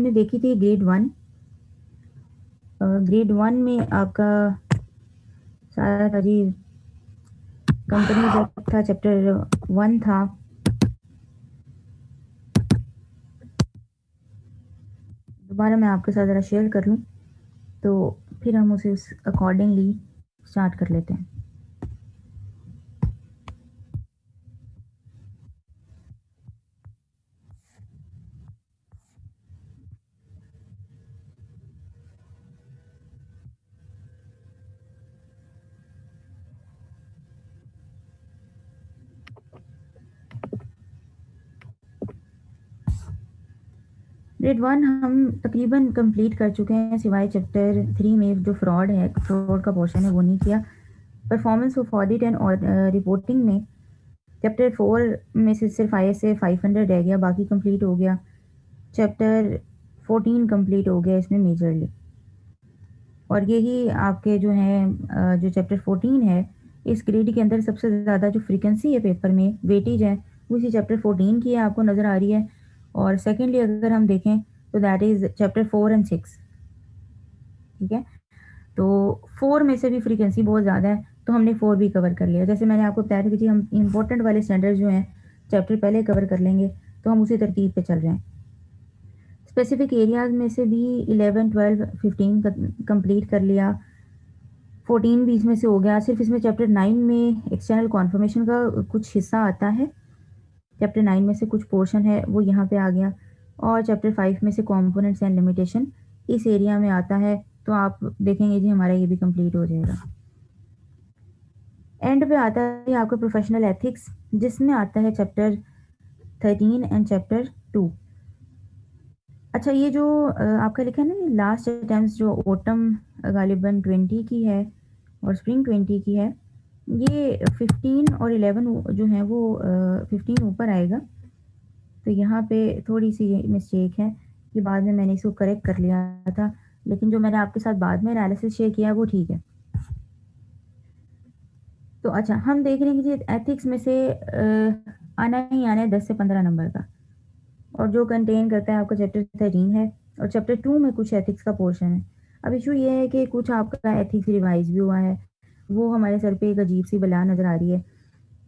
हमने देखी थी ग्रेड 1 में आपका सारा जी कंपनी एक्ट था, चैप्टर 1 था। दोबारा मैं आपके साथ ज़रा शेयर कर लूँ तो फिर हम उसे उस अकॉर्डिंगली स्टार्ट कर लेते हैं। ग्रेड 1 हम तकरीबन कंप्लीट कर चुके हैं, सिवाय चैप्टर 3 में जो फ्रॉड का पोर्शन है वो नहीं किया। Performance of audit and reporting में चैप्टर 4 में से सिर्फ ISA 500 रह गया, बाकी कंप्लीट हो गया। चैप्टर 14 कंप्लीट हो गया इसमें मेजरली, और यही आपके जो हैं जो चैप्टर 14 है इस ग्रेड के अंदर सबसे ज़्यादा जो फ्रीक्वेंसी है पेपर में वेटेज है वो इसी चैप्टर 14 की है, आपको नज़र आ रही है। और सेकेंडली अगर हम देखें तो दैट इज़ चैप्टर 4 एंड 6, ठीक है। तो 4 में से भी फ्रीक्वेंसी बहुत ज़्यादा है, तो हमने 4 भी कवर कर लिया। जैसे मैंने आपको बताया था कि जी हम इंपॉर्टेंट वाले स्टैंडर्ड जो हैं चैप्टर पहले कवर कर लेंगे, तो हम उसी तरतीब पे चल रहे हैं। स्पेसिफिक एरियाज़ में से भी 11, 12, 15 कंप्लीट कर लिया, 14 भी इसमें से हो गया। सिर्फ इसमें चैप्टर 9 में एक्सटर्नल कॉन्फर्मेशन का कुछ हिस्सा आता है, चैप्टर 9 में से कुछ पोर्शन है वो यहाँ पे आ गया, और चैप्टर 5 में से कंपोनेंट्स एंड लिमिटेशन इस एरिया में आता है। तो आप देखेंगे जी हमारा ये भी कंप्लीट हो जाएगा। एंड पे आता है आपका प्रोफेशनल एथिक्स, जिसमें आता है चैप्टर 13 एंड चैप्टर 2। अच्छा, ये जो आपका लिखा है ना लास्ट अटेम्प्ट, जो ऑटम गालिबन 20 की है और स्प्रिंग 20 की है, ये 15 और 11 जो है वो 15 ऊपर आएगा। तो यहाँ पे थोड़ी सी मिस्टेक है कि बाद में मैंने इसको करेक्ट कर लिया था, लेकिन जो मैंने आपके साथ बाद में एनालिसिस शेयर किया वो ठीक है। तो अच्छा, हम देख रहे हैं कि जी एथिक्स में से आना ही आना है 10 से 15 नंबर का, और जो कंटेन करता है आपका चैप्टर 13 है, और चैप्टर 2 में कुछ एथिक्स का पोर्शन है। अब इशू ये है कि कुछ आपका एथिक्स रिवाइज भी हुआ है, वो हमारे सर पे एक अजीब सी बला नज़र आ रही है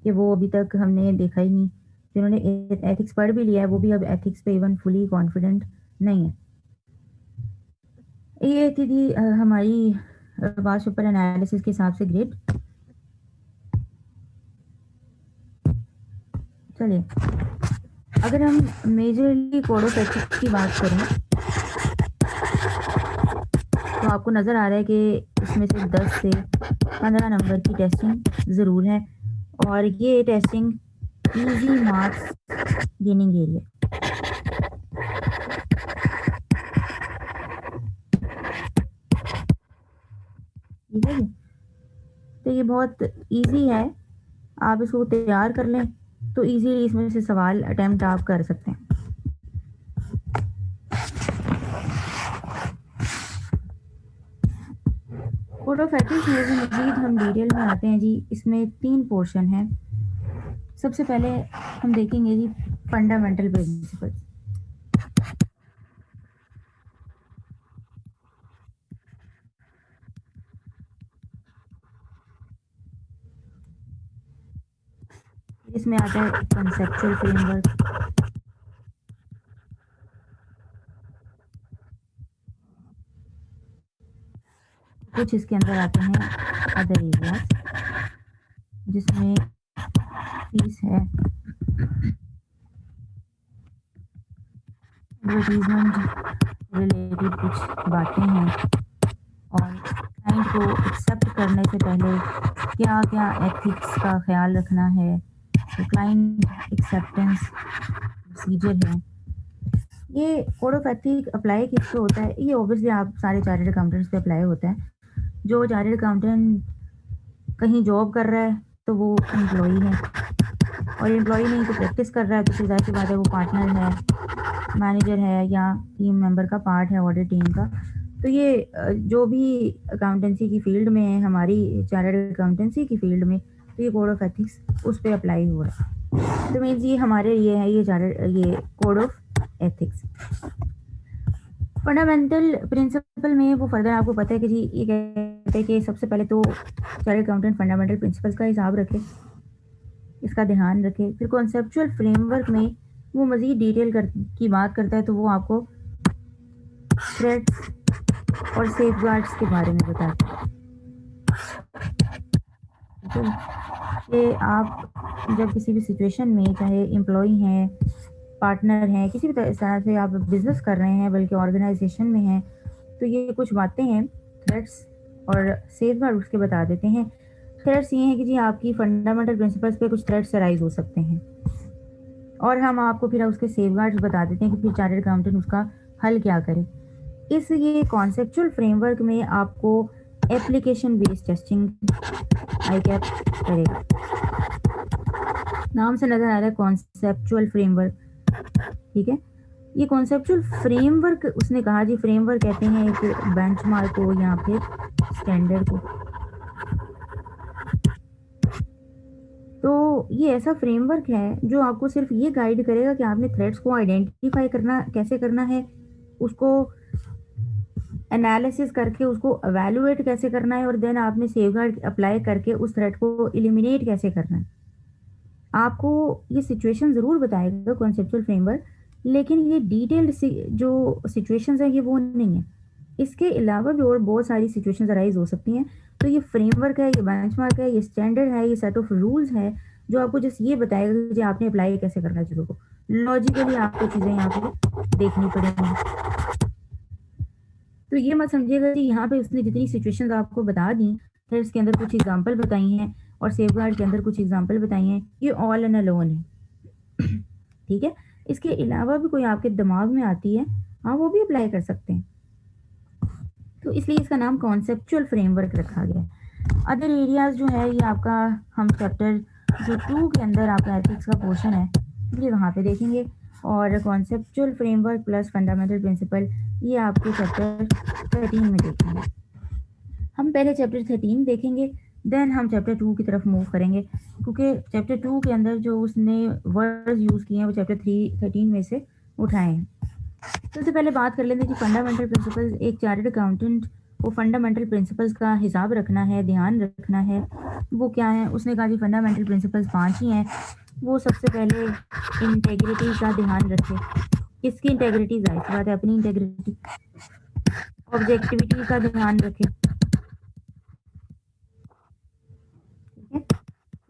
कि वो अभी तक हमने देखा ही नहीं। जिन्होंने एथिक्स पढ़ भी लिया है वो भी अब एथिक्स पे इवन फुली कॉन्फिडेंट नहीं है। ये थी हमारी पास्ट पेपर एनालिसिस के हिसाब से ग्रेड। चलिए, अगर हम मेजरली कोड ऑफ एथिक्स की बात करें तो आपको नज़र आ रहा है कि इसमें से 10 से 15 नंबर की टेस्टिंग ज़रूर है, और ये टेस्टिंग इजी मार्क्स गेनिंग के लिए। ठीक है जी, तो ये बहुत इजी है, आप इसको तैयार कर लें तो इजीली इसमें से सवाल अटेम्प्ट आप कर सकते हैं। कोड ऑफ एथिक्स में भी मजीद हम डिटेल में आते हैं जी। इसमें 3 पोर्शन हैं। सबसे पहले हम देखेंगे जी फंडामेंटल प्रिंसिपल्स। इसमें आता है कंसेप्चुअल फ्रेमवर्क, कुछ इसके अंदर आते हैं अदर एरियाज, जिसमें फीस है, एडवर्टीजमेंट रिलेटेड कुछ बातें हैं, और क्लाइंट को एक्सेप्ट करने से पहले क्या क्या एथिक्स का ख्याल रखना है, तो क्लाइंट एक्सेप्टेंस प्रोसीजर है। ये कोड ऑफ एथिक अप्लाई किस पे होता है? ये ऑब्वियसली आप सारे चार्टर्ड अकाउंटेंट्स पे अप्लाई होता है। जो चार्टर्ड अकाउंटेंट कहीं जॉब कर रहा है तो वो एम्प्लॉई है, और एम्प्लॉई नहीं तो प्रैक्टिस कर रहा है, तो फिर जाहिर सी बात है वो पार्टनर है, मैनेजर है, या टीम मेंबर का पार्ट है ऑडिट टीम का। तो ये जो भी अकाउंटेंसी की फील्ड में है, हमारी चार्टर्ड अकाउंटेंसी की फील्ड में, तो ये कोड ऑफ एथिक्स उस पर अप्लाई हो रहा है। तो मीन्स ये हमारे ये है, ये code of ethics. Fundamental principle में वो फर्दर आपको पता है कि जी ये कहते हैं कि सबसे पहले तो चार्टर्ड अकाउंटेंट फंडामेंटल प्रिंसिपल्स का हिसाब रखे, इसका ध्यान रखे। फिर कॉन्सेप्चुअल फ्रेमवर्क में वो मज़ीद की बात करता है, तो वो आपको थ्रेड्स और सेफगार्ड्स के बारे में बताता है। ठीक है, कि आप जब किसी भी सिचुएशन में, चाहे एम्प्लॉई हैं, पार्टनर हैं, किसी भी तरह से आप बिजनेस कर रहे हैं, बल्कि ऑर्गेनाइजेशन में हैं, तो ये कुछ बातें हैं थ्रेड्स और सेफगार्ड उसके बता देते हैं। थ्रेड्स ये हैं कि जी आपकी फंडामेंटल प्रिंसिपल्स पे कुछ थ्रेड्स अराइज हो सकते हैं, और हम आपको फिर उसके सेफगार्ड्स बता देते हैं कि फिर चार्टर्ड अकाउंटेंट उसका हल क्या करे। इस ये कॉन्सेप्चुअल फ्रेमवर्क में आपको एप्लीकेशन बेस्ड टेस्टिंग आईकैप करेगा। नाम से नजर आ रहा है कॉन्सेप्चुअल फ्रेमवर्क, ठीक है। ये कॉन्सेप्चुअल फ्रेमवर्क उसने कहा जी, फ्रेमवर्क कहते हैं एक बेंचमार्क को या फिर स्टैंडर्ड को। तो ये ऐसा फ्रेमवर्क है जो आपको सिर्फ ये गाइड करेगा कि आपने थ्रेड्स को आइडेंटिफाई करना कैसे करना है, उसको एनालिसिस करके उसको एवेलुएट कैसे करना है, और देन आपने सेफगार्ड अप्लाई करके उस थ्रेड को एलिमिनेट कैसे करना है। आपको ये सिचुएशन ज़रूर बताएगा कॉन्सेप्चुअल फ्रेमवर्क, लेकिन ये डिटेल्ड जो सिचुएशंस हैं ये वो नहीं है। इसके अलावा भी और बहुत सारी सिचुएशंस अराइज हो सकती हैं। तो ये फ्रेमवर्क है, ये बेंचमार्क है, ये स्टैंडर्ड है, ये सेट ऑफ रूल्स है जो आपको जस्ट ये बताएगा कि आपने अप्लाई कैसे करना है चीज़ों को। लॉजिकली आपको चीज़ें यहाँ पे देखनी पड़ेंगी। तो ये मत समझिएगा कि यहाँ पे उसने जितनी सिचुएशंस आपको बता दी, फिर इसके अंदर कुछ एग्जांपल बताई हैं और सेफगार्ड के अंदर कुछ एग्जांपल बताई हैं, ये ऑल एंड अलोन है। ठीक है, इसके अलावा भी कोई आपके दिमाग में आती है, हाँ वो भी अप्लाई कर सकते हैं। तो इसलिए इसका नाम कॉन्सेप्चुअल फ्रेमवर्क रखा गया है। अदर एरियाज जो है ये आपका, हम चैप्टर जो 2 के अंदर आपका एथिक्स का पोर्शन है ये वहाँ पे देखेंगे, और conceptual framework plus fundamental principle ये आपके चैप्टर 13 में देखेंगे। हम पहले चैप्टर 13 देखेंगे, देन हम चैप्टर 2 की तरफ मूव करेंगे, क्योंकि चैप्टर 2 के अंदर जो उसने वर्ड्स यूज़ किए हैं वो चैप्टर 13 में से उठाए हैं। सबसे पहले बात कर लेते हैं कि फंडामेंटल प्रिंसिपल्स। एक चार्टर्ड अकाउंटेंट को फंडामेंटल प्रिंसिपल्स का हिसाब रखना है, ध्यान रखना है, वो क्या है। उसने कहा कि फंडामेंटल प्रिंसिपल्स 5 ही हैं। वो सबसे पहले इंटेग्रिटी का ध्यान रखे। किसकी इंटेग्रिटी? जाहिर सी बात है अपनी इंटेग्रिटी। ऑब्जेक्टिविटी का ध्यान रखे, ठीक है।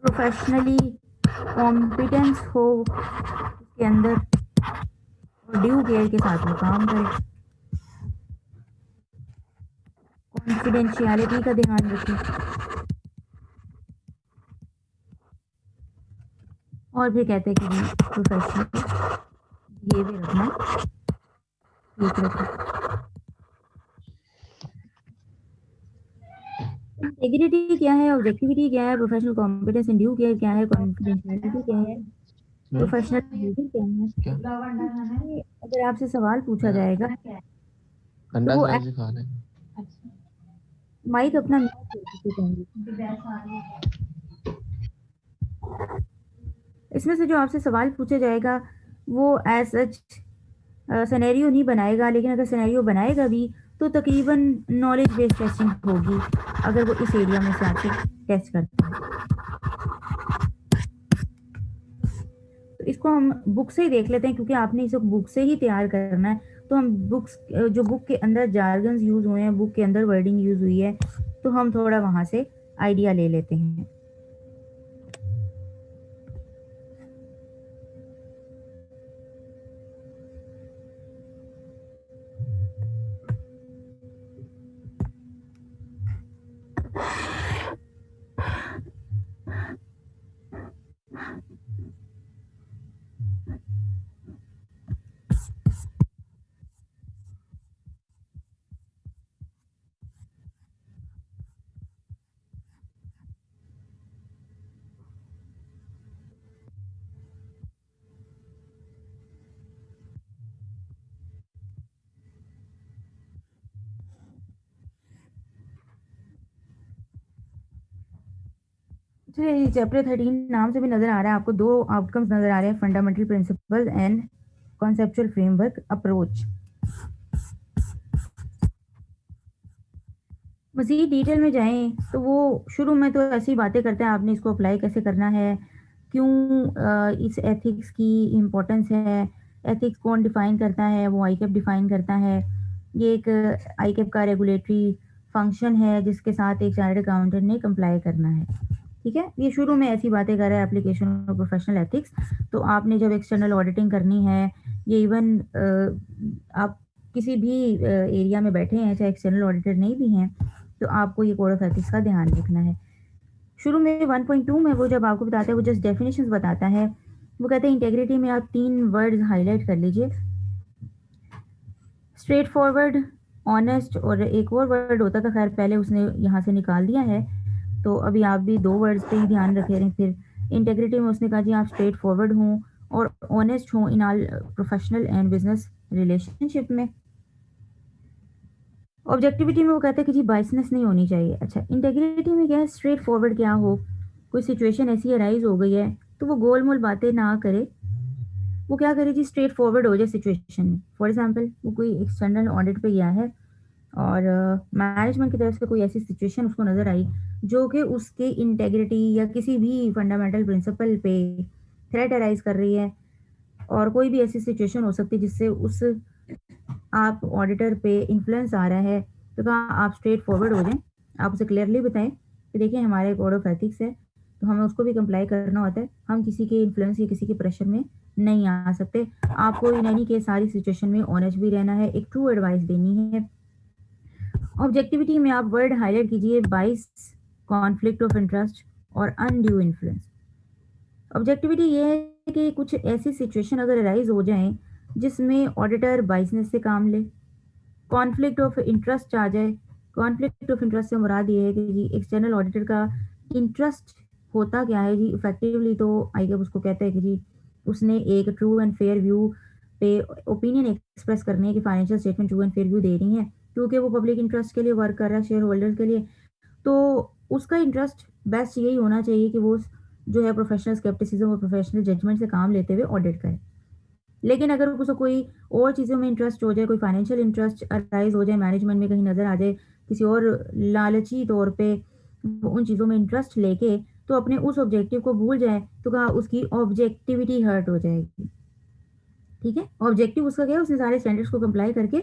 प्रोफेशनली कॉम्पिटेंस हो उसके अंदर, और ड्यू केयर के साथ में काम करे। कॉन्फिडेंशियलिटी का ध्यान रखें, और भी कहते हैं कि प्रोफेशनल ये भी रखना ठीक रखना। इंटेग्रिटी क्या है, ऑब्जेक्टिविटी क्या है, professional competence and due care क्या है, कॉन्फिडेंशियलिटी क्या है, प्रोफेशनल बिहेवियर क्या है। अगर आपसे सवाल पूछा जाएगा तो वो माइक अपना इसमें से जो आपसे सवाल पूछा जाएगा वो एज सच सिनेरियो नहीं बनाएगा, लेकिन अगर सिनेरियो बनाएगा भी तो तकरीबन नॉलेज बेस्ड टेस्टिंग होगी अगर वो इस एरिया में से आके टेस्ट करते हैं। तो इसको हम बुक से ही देख लेते हैं, क्योंकि आपने इसे बुक से ही तैयार करना है। तो हम बुक्स, जो बुक के अंदर जार्गन्स यूज़ हुए हैं, बुक के अंदर वर्डिंग यूज़ हुई है, तो हम थोड़ा वहाँ से आइडिया ले लेते हैं। चैप्टर 13 नाम से भी नजर आ रहा है आपको, दो आउटकम्स नजर आ रहे हैं, fundamental principle and conceptual framework approach. मज़ीद डिटेल में जाएँ तो वो शुरू में तो ऐसी बातें करते हैं, आपने इसको अप्लाई कैसे करना है, क्यों इस एथिक्स की इम्पोर्टेंस है, एथिक्स कौन डिफ़ाइन करता है, वो आईकैप डिफ़ाइन करता है। ये एक आईकैप का रेगुलेटरी फंक्शन है जिसके साथ एक चार्टर्ड अकाउंटेंट ने कंप्लाई करना है। ठीक है? ये शुरू में ऐसी बातें कर रहा है एप्लीकेशन ऑफ प्रोफेशनल एथिक्स। तो आपने जब एक्सटर्नल ऑडिटिंग करनी है, ये इवन आप किसी भी एरिया में बैठे हैं, चाहे एक्सटर्नल ऑडिटर नहीं भी हैं, तो आपको ये कोड ऑफ एथिक्स का ध्यान रखना है। शुरू में 1.2 में वो जब आपको बताता है, वो जस्ट डेफिनेशंस बताता है। वो कहते हैं इंटेग्रिटी में आप 3 वर्ड्स हाइलाइट कर लीजिए। स्ट्रेट फॉरवर्ड, ऑनेस्ट और एक और वर्ड होता था, खैर पहले उसने यहाँ से निकाल दिया है। तो अभी आप भी 2 वर्ड्स पे ही ध्यान रखे रहें फिर। इंटेग्रिटी में उसने कहा जी आप स्ट्रेट फॉरवर्ड हों और ऑनेस्ट हों in all professional and business relationship में। ऑब्जेक्टिविटी में वो कहते हैं कि जी बायसनेस नहीं होनी चाहिए। अच्छा, इंटेग्रिटी में क्या है, स्ट्रेट फॉरवर्ड क्या हो, कोई सिचुएशन ऐसी अराइज हो गई है तो वो गोल मोल बातें ना करे, वो क्या करे जी, स्ट्रेट फॉरवर्ड हो जाए सिचुएशन में। फॉर एग्जांपल वो कोई एक्सटर्नल ऑडिट पे गया है और मैनेजमेंट की तरफ से कोई ऐसी सिचुएशन उसको नज़र आई जो कि उसके इंटेग्रिटी या किसी भी फंडामेंटल प्रिंसिपल पे थ्रेट अराइज कर रही है, और कोई भी ऐसी सिचुएशन हो सकती है जिससे उस आप ऑडिटर पे इन्फ्लुएंस आ रहा है, तो कहा आप स्ट्रेट फॉरवर्ड हो जाएँ। आप उसे क्लियरली बताएँ कि देखिए हमारा कोड ऑफ एथिक्स है, तो हमें उसको भी कंप्लाई करना होता है। हम किसी के इन्फ्लुएंस या किसी के प्रेशर में नहीं आ सकते। आपको इन एनी केस सारी सिचुएशन में ऑनेस्ट भी रहना है, एक ट्रू एडवाइस देनी है। ऑब्जेक्टिविटी में आप वर्ड हाइलाइट कीजिए, बाइस, कॉन्फ्लिक्ट ऑफ इंटरेस्ट और अनड्यू इन्फ्लुएंस। ऑब्जेक्टिविटी ये है कि कुछ ऐसी सिचुएशन अगर अराइज हो जाए जिसमें ऑडिटर बाइसनेस से काम ले, कॉन्फ्लिक्ट ऑफ इंटरेस्ट आ जाए। कॉन्फ्लिक्ट ऑफ इंटरेस्ट से मुराद ये है कि जी एक्सटर्नल ऑडिटर का इंटरेस्ट होता क्या है जी, इफेक्टिवली तो आई गेस उसको कहते हैं कि जी उसने एक ट्रू एंड फेयर व्यू पे ओपिनियन एक्सप्रेस करनी है कि financial statement true and fair view दे रही हैं, क्योंकि वो पब्लिक इंटरेस्ट के लिए वर्क कर रहा है, शेयर होल्डर्स के लिए। तो उसका इंटरेस्ट बेस्ट यही होना चाहिए कि वो जो है प्रोफेशनल स्केप्टिसिज्म और प्रोफेशनल जजमेंट से काम लेते हुए ऑडिट करे। लेकिन अगर उसको कोई और चीज़ों में इंटरेस्ट हो जाए, कोई फाइनेंशियल इंटरेस्ट अराइज़ हो जाए, मैनेजमेंट में कहीं नज़र आ जाए, किसी और लालची तौर पे वो उन चीज़ों में इंटरेस्ट लेके तो अपने उस ऑब्जेक्टिव को भूल जाए, तो कहा उसकी ऑब्जेक्टिविटी हर्ट हो जाएगी। ठीक है? ऑब्जेक्टिव उसका क्या है, उसने सारे स्टैंडर्ड्स को कंप्लाई करके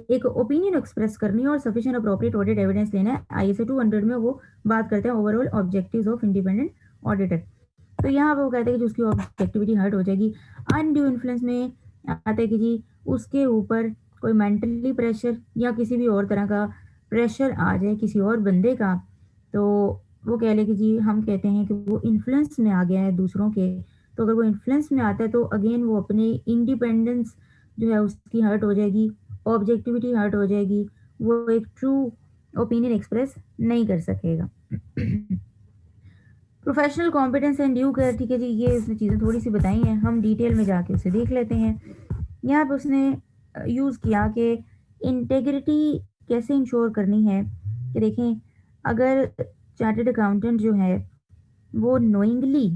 एक ओपिनियन एक्सप्रेस करनी है और सफिशिएंट अप्रोप्रिएट ऑडिट एविडेंस लेना है। आईएसओ 200 में वो बात करते हैं overall objectives of independent auditor. तो यहाँ पे वो कहते हैं कि जो उसकी ऑब्जेक्टिविटी हर्ट हो जाएगी। अनड्यू इन्फ्लुएंस में आता है कि जी उसके ऊपर कोई मेंटली प्रेशर या किसी भी और तरह का प्रेशर आ जाए किसी और बंदे का, तो वो कह ले कि जी हम कहते हैं कि वो इन्फ्लुएंस में आ गया है दूसरों के। तो अगर वो इन्फ्लुएंस में आता है तो अगेन वो अपनी इंडिपेंडेंस जो है उसकी हर्ट हो जाएगी, ऑब्जेक्टिविटी हर्ट हो जाएगी, वो एक ट्रू ओपिनियन एक्सप्रेस नहीं कर सकेगा। Professional competence and due care, ठीक है जी, ये उसने चीज़ें थोड़ी सी बताई हैं, हम डिटेल में जाके उसे देख लेते हैं। यहाँ पे उसने यूज़ किया कि इंटेग्रिटी कैसे इंश्योर करनी है, कि देखें अगर चार्टर्ड अकाउंटेंट जो है वो नोइंगली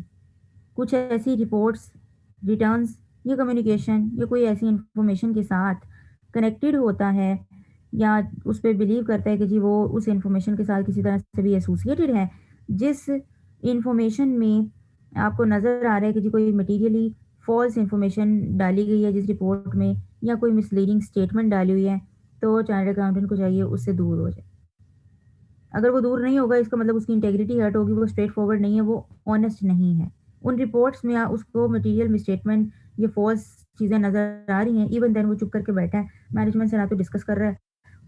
कुछ ऐसी रिपोर्ट्स, रिटर्न्स या कम्युनिकेशन या कोई ऐसी इंफॉर्मेशन के साथ कनेक्टेड होता है या उस पे बिलीव करता है कि जी वो उस इंफॉर्मेशन के साथ किसी तरह से भी एसोसिएटेड है, जिस इंफॉर्मेशन में आपको नज़र आ रहा है कि जी कोई मटीरियली फॉल्स इंफॉर्मेशन डाली गई है जिस रिपोर्ट में, या कोई मिसलीडिंग स्टेटमेंट डाली हुई है, तो चार्टर्ड अकाउंटेंट को चाहिए उससे दूर हो जाए। अगर वो दूर नहीं होगा इसका मतलब उसकी इंटेग्रिटी हर्ट होगी, वो स्ट्रेट फॉरवर्ड नहीं है, वो ऑनेस्ट नहीं है। उन रिपोर्ट्स में उसको मटेरियल मिसस्टेटमेंट ये फ़ॉल्स चीज़ें नज़र आ रही हैं, इवन देन वो चुप करके बैठा है, मैनेजमेंट से ना तो डिस्कस कर रहा है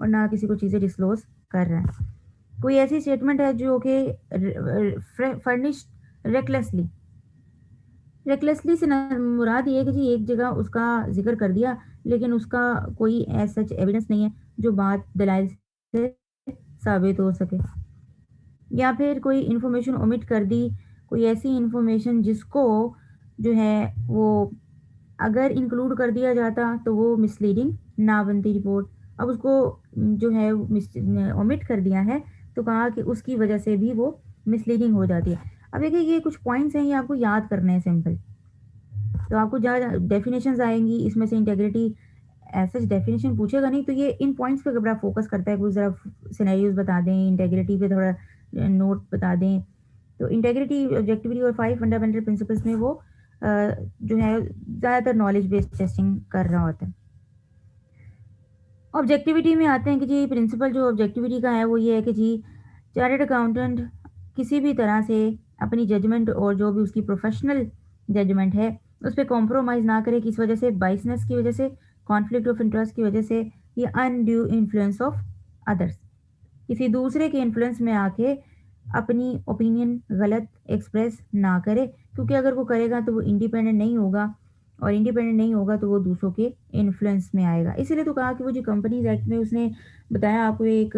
और ना किसी को चीज़ें डिस्क्लोज़ कर रहा है। कोई ऐसी स्टेटमेंट है जो कि फर्निश्ड रेकलेसली, रेकलेसली से मुराद ये है कि जी एक जगह उसका ज़िक्र कर दिया, लेकिन उसका कोई एज़ सच एविडेंस नहीं है जो बात दलाइल से साबित हो सके। या फिर कोई इन्फॉर्मेशन ओमिट कर दी, कोई ऐसी इन्फॉर्मेशन जिसको जो है वो अगर इंक्लूड कर दिया जाता तो वो मिसलीडिंग ना बनती रिपोर्ट। अब उसको जो है ओमिट कर दिया है, तो कहा कि उसकी वजह से भी वो मिसलीडिंग हो जाती है। अब देखिए ये कुछ पॉइंट्स हैं, ये आपको याद करने हैं सिंपल। तो आपको जहाँ डेफिनेशंस आएँगी इसमें से इंटेग्रिटी ऐसा डेफिनेशन पूछेगा नहीं, तो ये इन पॉइंट्स पे बड़ा फोकस करता है, कोई ज़रा सिनेरियोज बता दें, इंटेग्रिटी पे थोड़ा नोट बता दें। तो इंटेग्रिटी, ऑब्जेक्टिविटी और 5 फंडामेंटल प्रिंसिपल्स में वो जो है ज़्यादातर नॉलेज बेस्ड टेस्टिंग कर रहा होता है। ऑब्जेक्टिविटी में आते हैं कि जी प्रिंसिपल जो ऑब्जेक्टिविटी का है वो ये है कि जी चार्टर्ड अकाउंटेंट किसी भी तरह से अपनी जजमेंट और जो भी उसकी प्रोफेशनल जजमेंट है उस पर कॉम्प्रोमाइज़ ना करे, किस वजह से, बाइसनेस की वजह से, कॉन्फ्लिक्ट ऑफ इंटरेस्ट की वजह से, या अनड्यू इन्फ्लुएंस ऑफ अदर्स, किसी दूसरे के इन्फ्लुएंस में आके अपनी ओपिनियन गलत एक्सप्रेस ना करे, क्योंकि अगर वो करेगा तो वो इंडिपेंडेंट नहीं होगा, और इंडिपेंडेंट नहीं होगा तो वो दूसरों के इन्फ्लुएंस में आएगा। इसीलिए तो कहा कि वो जो कंपनीज एक्ट में उसने बताया आपको, एक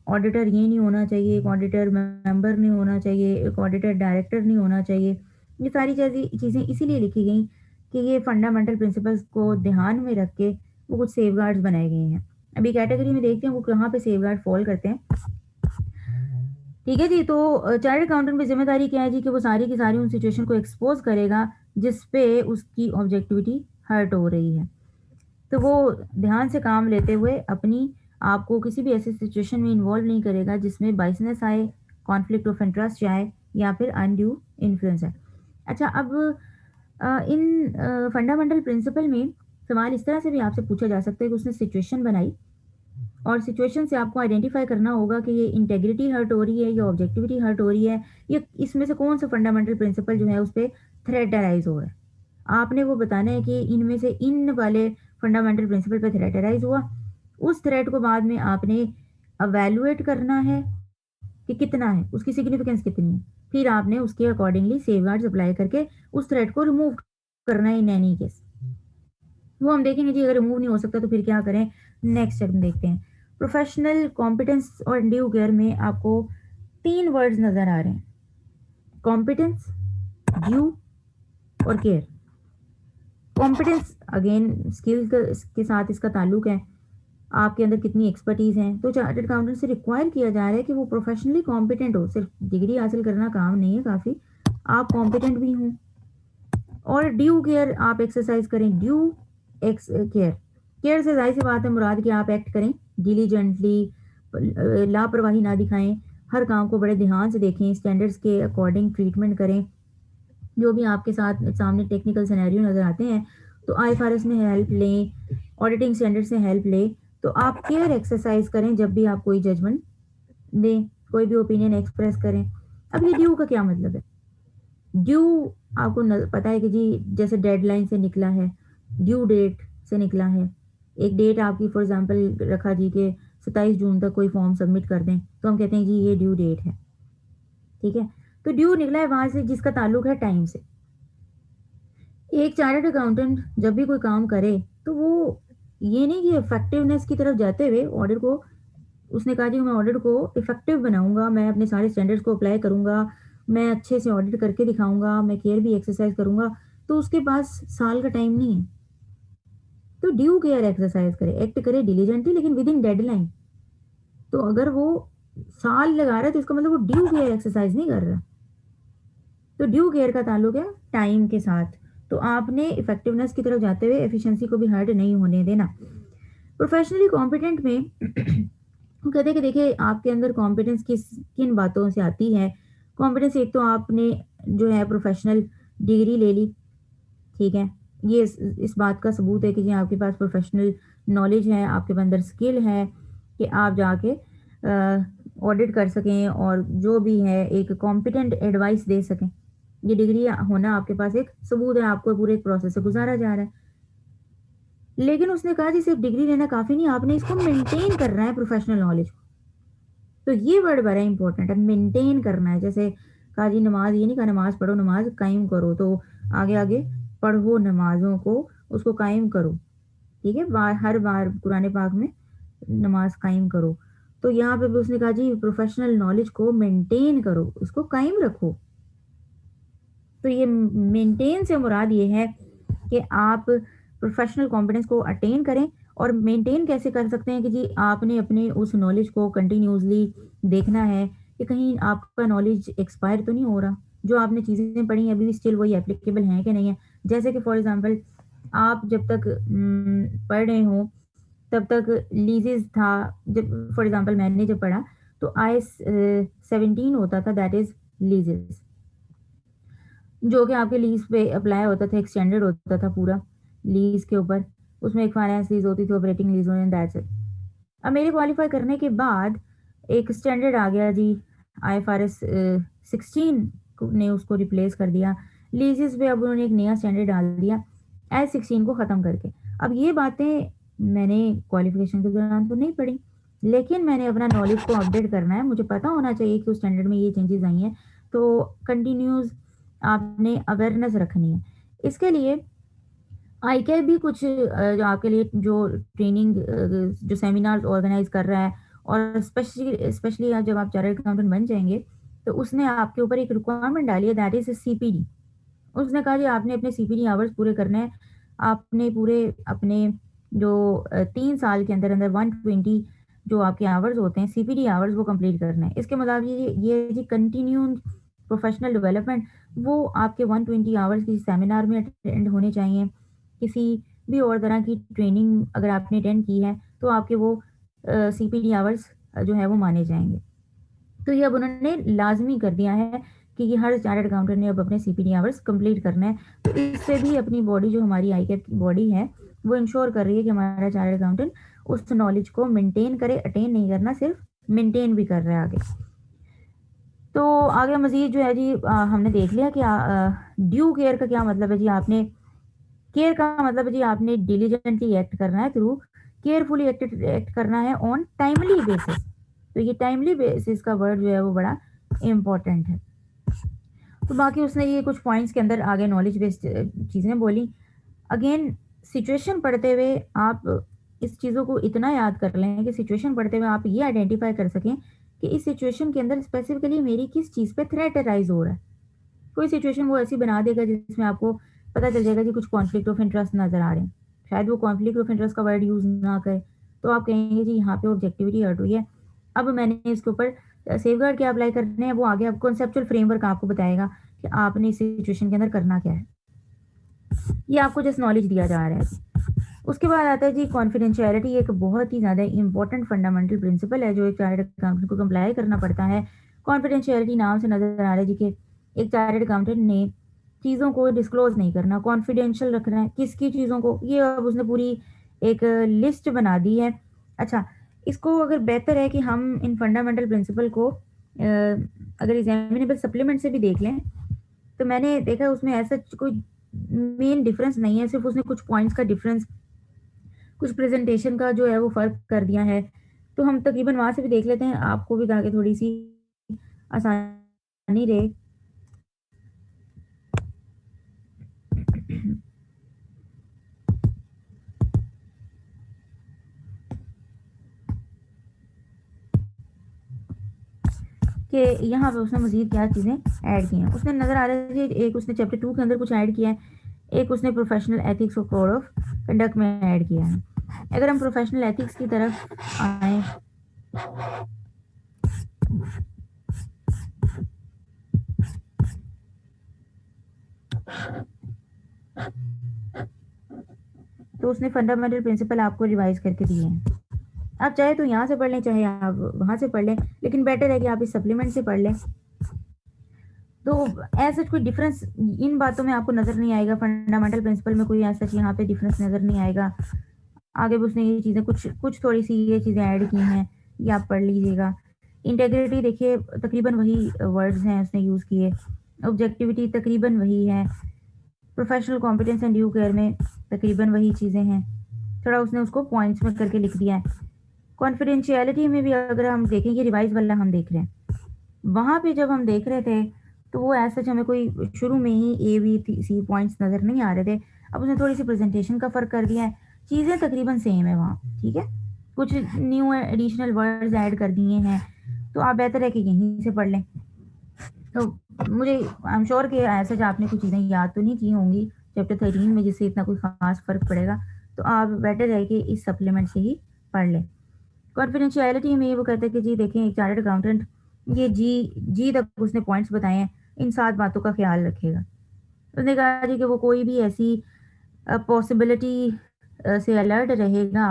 ऑडिटर ये नहीं होना चाहिए, एक ऑडिटर मेंबर नहीं होना चाहिए, एक ऑडिटर डायरेक्टर नहीं होना चाहिए। ये सारी चीज़ें इसीलिए लिखी गई कि ये फंडामेंटल प्रिंसिपल्स को ध्यान में रख के वो कुछ सेफगार्ड्स बनाए गए हैं। अभी कैटेगरी में देखते हैं वो कहाँ पे सेफगार्ड फॉल करते हैं। ठीक है जी, तो चार्टर्ड अकाउंटेंट की जिम्मेदारी क्या है जी, कि वो सारी की सारी उन सिचुएशन को एक्सपोज करेगा जिस पे उसकी ऑब्जेक्टिविटी हर्ट हो रही है। तो वो ध्यान से काम लेते हुए अपनी आपको किसी भी ऐसी सिचुएशन में इन्वॉल्व नहीं करेगा जिसमें बाइसनेस आए, कॉन्फ्लिक्ट ऑफ इंटरेस्ट आए, या फिर अनड्यू इन्फ्लुएंस है। अच्छा, अब इन फंडामेंटल प्रिंसिपल में सवाल इस तरह से भी आपसे पूछा जा सकता है कि उसने सिचुएशन बनाई और सिचुएशन से आपको आइडेंटिफाई करना होगा कि ये इंटेग्रिटी हर्ट हो रही है या ऑब्जेक्टिविटी हर्ट हो रही है, या इसमें से कौन सा फंडामेंटल प्रिंसिपल जो है उस पर थ्रेट अराइज हो रहा है। आपने वो बताना है कि इनमें से इन वाले फंडामेंटल प्रिंसिपल पे थ्रेट अराइज हुआ, उस थ्रेट को बाद में आपने अवेलुएट करना है कि कितना है, उसकी सिग्निफिकेंस कितनी है, फिर आपने उसके अकॉर्डिंगली सेफगार्ड्स अप्लाई करके उस थ्रेट को रिमूव करना है इन एनी केस। वो हम देखेंगे जी, अगर रिमूव नहीं हो सकता तो फिर क्या करें। नेक्स्ट स्टेप देखते हैं। प्रोफेशनल कॉम्पिटेंस और ड्यू केयर में आपको 3 वर्ड्स नज़र आ रहे हैं, कॉम्पिटेंस, ड्यू और केयर। कॉम्पिटेंस अगेन स्किल के साथ इसका ताल्लुक है, आपके अंदर कितनी एक्सपर्टीज़ है। तो चार्टर्ड अकाउंटेंट से रिक्वायर किया जा रहा है कि वो प्रोफेशनली कॉम्पिटेंट हो, सिर्फ डिग्री हासिल करना काम नहीं है काफ़ी, आप कॉम्पिटेंट भी हों। और ड्यू केयर आप एक्सरसाइज करें, ड्यू एक्स केयर, केयर से जाहिर सी बात है मुराद कि आप एक्ट करें डिलीजेंटली, लापरवाही ना दिखाएं, हर काम को बड़े ध्यान से देखें, स्टैंडर्ड्स के अकॉर्डिंग ट्रीटमेंट करें। जो भी आपके साथ सामने टेक्निकल सिनेरियो नज़र आते हैं तो आईएफआरएस में हेल्प लें, ऑडिटिंग स्टैंडर्ड से हेल्प लें। तो आप केयर एक्सरसाइज करें जब भी आप कोई जजमेंट दें, कोई भी ओपिनियन एक्सप्रेस करें। अब ये ड्यू का क्या मतलब है? ड्यू आपको पता है कि जी जैसे डेडलाइन से निकला है, ड्यू डेट से निकला है, एक डेट आपकी फॉर एग्जांपल रखा जी कि 27 जून तक कोई फॉर्म सबमिट कर दें, तो हम कहते हैं जी ये ड्यू डेट है। ठीक है, तो ड्यू निकला है वहां से जिसका ताल्लुक है टाइम से। एक चार्टर्ड अकाउंटेंट जब भी कोई काम करे तो वो ये नहीं कि इफेक्टिवनेस की तरफ जाते हुए ऑडिट को, उसने कहा जी मैं ऑडिट को इफेक्टिव बनाऊंगा, मैं अपने सारे स्टैंडर्ड्स को अप्लाई करूंगा, मैं अच्छे से ऑडिट करके दिखाऊंगा, मैं केयर भी एक्सरसाइज करूंगा, तो उसके पास साल का टाइम नहीं है। तो ड्यू केयर एक्सरसाइज करे, एक्ट करे डिलीजेंटली लेकिन विद इन डेडलाइन। तो अगर वो साल लगा रहा है तो इसका मतलब वो ड्यू केयर एक्सरसाइज नहीं कर रहा। तो ड्यू केयर का ताल्लुक है टाइम के साथ। तो आपने इफेक्टिवनेस की तरफ जाते हुए एफिशिएंसी को भी हर्ट नहीं होने देना। प्रोफेशनली कॉम्पिटेंट में वो कहते हैं कि देखिए आपके अंदर कॉम्पिटेंस किन बातों से आती है। कॉम्पिटेंस एक तो आपने जो है प्रोफेशनल डिग्री ले ली, ठीक है, ये इस बात का सबूत है कि जी आपके पास प्रोफेशनल नॉलेज है, आपके अंदर स्किल है कि आप जाके ऑडिट कर सकें और जो भी है एक कॉम्पिटेंट एडवाइस दे सकें। ये डिग्री होना आपके पास एक सबूत है, आपको पूरे एक प्रोसेस से गुजारा जा रहा है। लेकिन उसने कहा जी सिर्फ डिग्री लेना काफ़ी नहीं, आपने इसको मेंटेन करना है प्रोफेशनल नॉलेज को। तो ये वर्ड बड़ा इंपॉर्टेंट है, मेंटेन करना है। जैसे कहा जी नमाज, ये नहीं कहा नमाज पढ़ो, नमाज कायम करो, तो आगे आगे पढ़ो नमाजों को, उसको कायम करो। ठीक है, हर बार कुरान पाक में नमाज कायम करो। तो यहाँ पे भी उसने कहा जी प्रोफेशनल नॉलेज को मेंटेन करो, उसको कायम रखो। तो ये मेंटेन से मुराद ये है कि आप प्रोफेशनल कॉम्पिटेंस को अटेन करें। और मेंटेन कैसे कर सकते हैं कि जी आपने अपने उस नॉलेज को कंटिन्यूसली देखना है कि कहीं आपका नॉलेज एक्सपायर तो नहीं हो रहा, जो आपने चीज़ें पढ़ी हैं अभी भी स्टिल वही एप्लीकेबल हैं कि नहीं है। जैसे कि फॉर एग्जांपल आप जब तक पढ़ रहे हो तब तक लीजेस था। जब फॉर एग्जांपल मैंने जब पढ़ा तो IAS 17 होता था, दैट इज़ लीजेस, जो कि आपके लीज़ पे अप्लाई होता था, एक्सटेंडेड होता था पूरा लीज़ के ऊपर। उसमें एक फाइनेंस लीज़ होती थी, operating lease and that's it. अब मेरे क्वालीफाई करने के बाद एक स्टैंडर्ड आ गया जी, IFRS 16 ने उसको रिप्लेस कर दिया। लीज़ेस पे अब उन्होंने एक नया स्टैंडर्ड डाल दिया IAS 16 को ख़त्म करके। अब ये बातें मैंने क्वालिफ़िकेशन के दौरान तो नहीं पढ़ी, लेकिन मैंने अपना नॉलेज को अपडेट करना है, मुझे पता होना चाहिए कि उस स्टैंडर्ड में ये चेंजेज़ आई हैं, तो कंटिन्यूज़ आपने अवेयरनेस रखनी है। इसके लिए आईकेआई भी कुछ जो आपके लिए जो ट्रेनिंग जो सेमिनार्स ऑर्गेनाइज़ कर रहा है, और स्पेशली स्पेशली जब आप चार्टर्ड अकाउंटेंट बन जाएँगे, तो उसने आपके ऊपर एक रिक्वायरमेंट डाली है, दैट इज़ सीपीडी। उसने कहा जी आपने अपने सीपीडी आवर्स पूरे करने हैं। आपने पूरे अपने जो 3 साल के अंदर-अंदर 120 जो आपके आवर्स होते हैं, सीपीडी आवर्स, वो कंप्लीट करने हैं। इसके मुताबिक ये जी कंटिन्यूइंग प्रोफेशनल डेवलपमेंट, वो आपके 120 आवर्स किसी सेमिनार में अटेंड होने चाहिए। किसी भी और तरह की ट्रेनिंग अगर आपने अटेंड की है, तो आपके वो सीपीडी आवर्स जो है वो माने जाएँगे। तो ये अब उन्होंने लाज़मी कर दिया है कि ये हर चार्टर्ड अकाउंटेंट ने अब अपने सीपीडी आवर्स कंप्लीट करना है। तो इससे भी अपनी बॉडी, जो हमारी आईकैप की बॉडी है, वो इंश्योर कर रही है कि हमारा चार्टर्ड अकाउंटेंट उस नॉलेज को मेंटेन करे, अटेन नहीं करना, सिर्फ मेंटेन भी कर रहा है आगे। तो आगे मज़ीद जो है जी, हमने देख लिया कि ड्यू केयर का क्या मतलब है जी। आपने केयर का मतलब है जी, आपने डिलिजेंटली एक्ट करना है, थ्रू केयरफुली एक्ट करना है ऑन टाइमली बेसिस। तो ये टाइमली बेसिस का वर्ड जो है वो बड़ा इम्पोर्टेंट है। तो बाकी उसने ये कुछ पॉइंट्स के अंदर आगे नॉलेज बेस्ड चीज़ें बोली। अगेन, सिचुएशन पढ़ते हुए आप इस चीज़ों को इतना याद कर लें कि सिचुएशन पढ़ते हुए आप ये आइडेंटिफाई कर सकें कि इस सिचुएशन के अंदर स्पेसिफिकली मेरी किस चीज़ पे थ्रेट अराइज हो रहा है। कोई सिचुएशन वो ऐसी बना देगा जिसमें आपको पता चल जाएगा कि कुछ कॉन्फ्लिक्ट ऑफ इंटरेस्ट नज़र आ रहे हैं। शायद वो कॉन्फ्लिक्ट ऑफ इंटरेस्ट का वर्ड यूज़ ना करे, तो आप कहेंगे जी यहाँ पे ऑब्जेक्टिविटी हर्ट हुई है। अब मैंने इसके ऊपर सेफगार्ड क्या अप्लाई करने हैं, वो आगे आप कॉन्सेप्चुअल फ्रेमवर्क आपको बताएगा कि आपने इस सिचुएशन के अंदर करना क्या है। ये आपको जस्ट नॉलेज दिया जा रहा है। उसके बाद आता है जी कॉन्फिडेंशियलिटी, एक बहुत ही ज़्यादा इंपॉर्टेंट फंडामेंटल प्रिंसिपल है जो एक चार्टर्ड अकाउंटेंट को कंप्लाई करना पड़ता है। कॉन्फिडेंशियलिटी नाम से नज़र आ रहा है जी कि एक चार्टर्ड अकाउंटेंट ने चीज़ों को डिस्क्लोज़ नहीं करना, कॉन्फिडेंशियल रखना है। किसकी चीज़ों को? ये अब उसने पूरी एक लिस्ट बना दी है। अच्छा, इसको अगर बेहतर है कि हम इन फंडामेंटल प्रिंसिपल को अगर एग्ज़ामिनेबल सप्लीमेंट से भी देख लें, तो मैंने देखा उसमें ऐसा कोई मेन डिफरेंस नहीं है, सिर्फ़ उसने कुछ पॉइंट्स का डिफरेंस, कुछ प्रेज़ेंटेशन का जो है वो फ़र्क कर दिया है। तो हम तकरीबन वहाँ से भी देख लेते हैं, आपको भी ताकि थोड़ी-सी आसानी रहे। कि यहाँ पे उसने मज़ीद क्या चीज़ें ऐड की हैं। उसने नज़र आ रहा है कि एक उसने चैप्टर 2 के अंदर कुछ ऐड किया है, एक उसने प्रोफ़ेशनल एथिक्स और कोड ऑफ कंडक्ट में ऐड किया है। अगर हम प्रोफ़ेशनल एथिक्स की तरफ आएँ, तो उसने फंडामेंटल प्रिंसिपल आपको रिवाइज़ करके दिए हैं। आप चाहे तो यहाँ से पढ़ लें, चाहे आप वहाँ से पढ़ लें, लेकिन बेटर है कि आप इस सप्लीमेंट से पढ़ लें। तो ऐसा कोई डिफरेंस इन बातों में आपको नज़र नहीं आएगा, फंडामेंटल प्रिंसिपल में कोई ऐसा यहाँ पे डिफरेंस नज़र नहीं आएगा। आगे भी उसने ये चीज़ें कुछ कुछ थोड़ी-सी ये चीज़ें ऐड की हैं, ये आप पढ़ लीजिएगा। इंटीग्रिटी देखिए तकरीबन वही वर्ड्स हैं उसने यूज़ किए। ऑब्जेक्टिविटी तकरीबन वही है। Professional competence and due care में तकरीबन वही चीज़ें हैं। थोड़ा उसने उसको पॉइंट्स में करके लिख दिया है। कॉन्फिडेंशियलिटी में भी अगर हम देखें, ये रिवाइज़ वाला हम देख रहे हैं। वहाँ पे जब हम देख रहे थे, तो वो एज़ सच हमें कोई शुरू में ही ए, बी, सी सी पॉइंट्स नज़र नहीं आ रहे थे। अब उसने थोड़ी-सी प्रेज़ेंटेशन का फ़र्क कर दिया है। चीज़ें तकरीबन सेम है वहाँ, ठीक है? कुछ न्यू एडिशनल वर्ड्स ऐड कर दिए हैं, तो आप बेहतर है कि यहीं से पढ़ लें। तो मुझे आई एम श्योर कि एज़ सच आपने कुछ चीज़ें याद तो नहीं की होंगी चैप्टर 13 में जिससे इतना कोई ख़ास फ़र्क पड़ेगा, तो आप बेटर है कि इस सप्लीमेंट से ही पढ़ लें। कॉन्फिडेंशियलिटी में वो कहते हैं कि जी देखें, एक चार्टर्ड अकाउंटेंट ये जी तक उसने पॉइंट्स बताए हैं, इन 7 बातों का ख़्याल रखेगा। उसने कहा जी कि वो कोई भी ऐसी पॉसिबिलिटी से अलर्ट रहेगा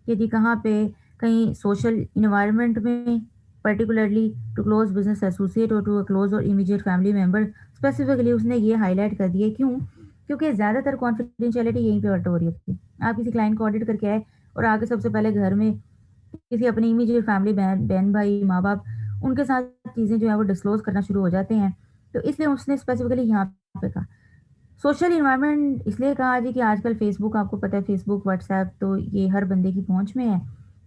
कि जी कहाँ पे कहीं सोशल इन्वायरमेंट में particularly to close business associate और टू अ क्लोज और इमीडिएट फैमिली मेंबर, स्पेसिफिकली उसने ये हाईलाइट कर दिया। क्यों? क्योंकि ज़्यादातर कॉन्फिडेंशियलिटी यहीं पे हर्ट हो रही होती है। आप किसी क्लाइंट को ऑडिट करके आए और आगे सबसे पहले घर में किसी अपनी इमीडिएट फैमिली बहन भाई माँ बाप उनके साथ चीज़ें जो है वो डिस्क्लोज करना शुरू हो जाते हैं। तो इसलिए उसने स्पेसिफिकली यहाँ पे कहा। सोशल इन्वायरमेंट इसलिए कहा जी कि आजकल फेसबुक, आपको पता है फेसबुक व्हाट्सएप तो ये हर बंदे की पहुंच में है।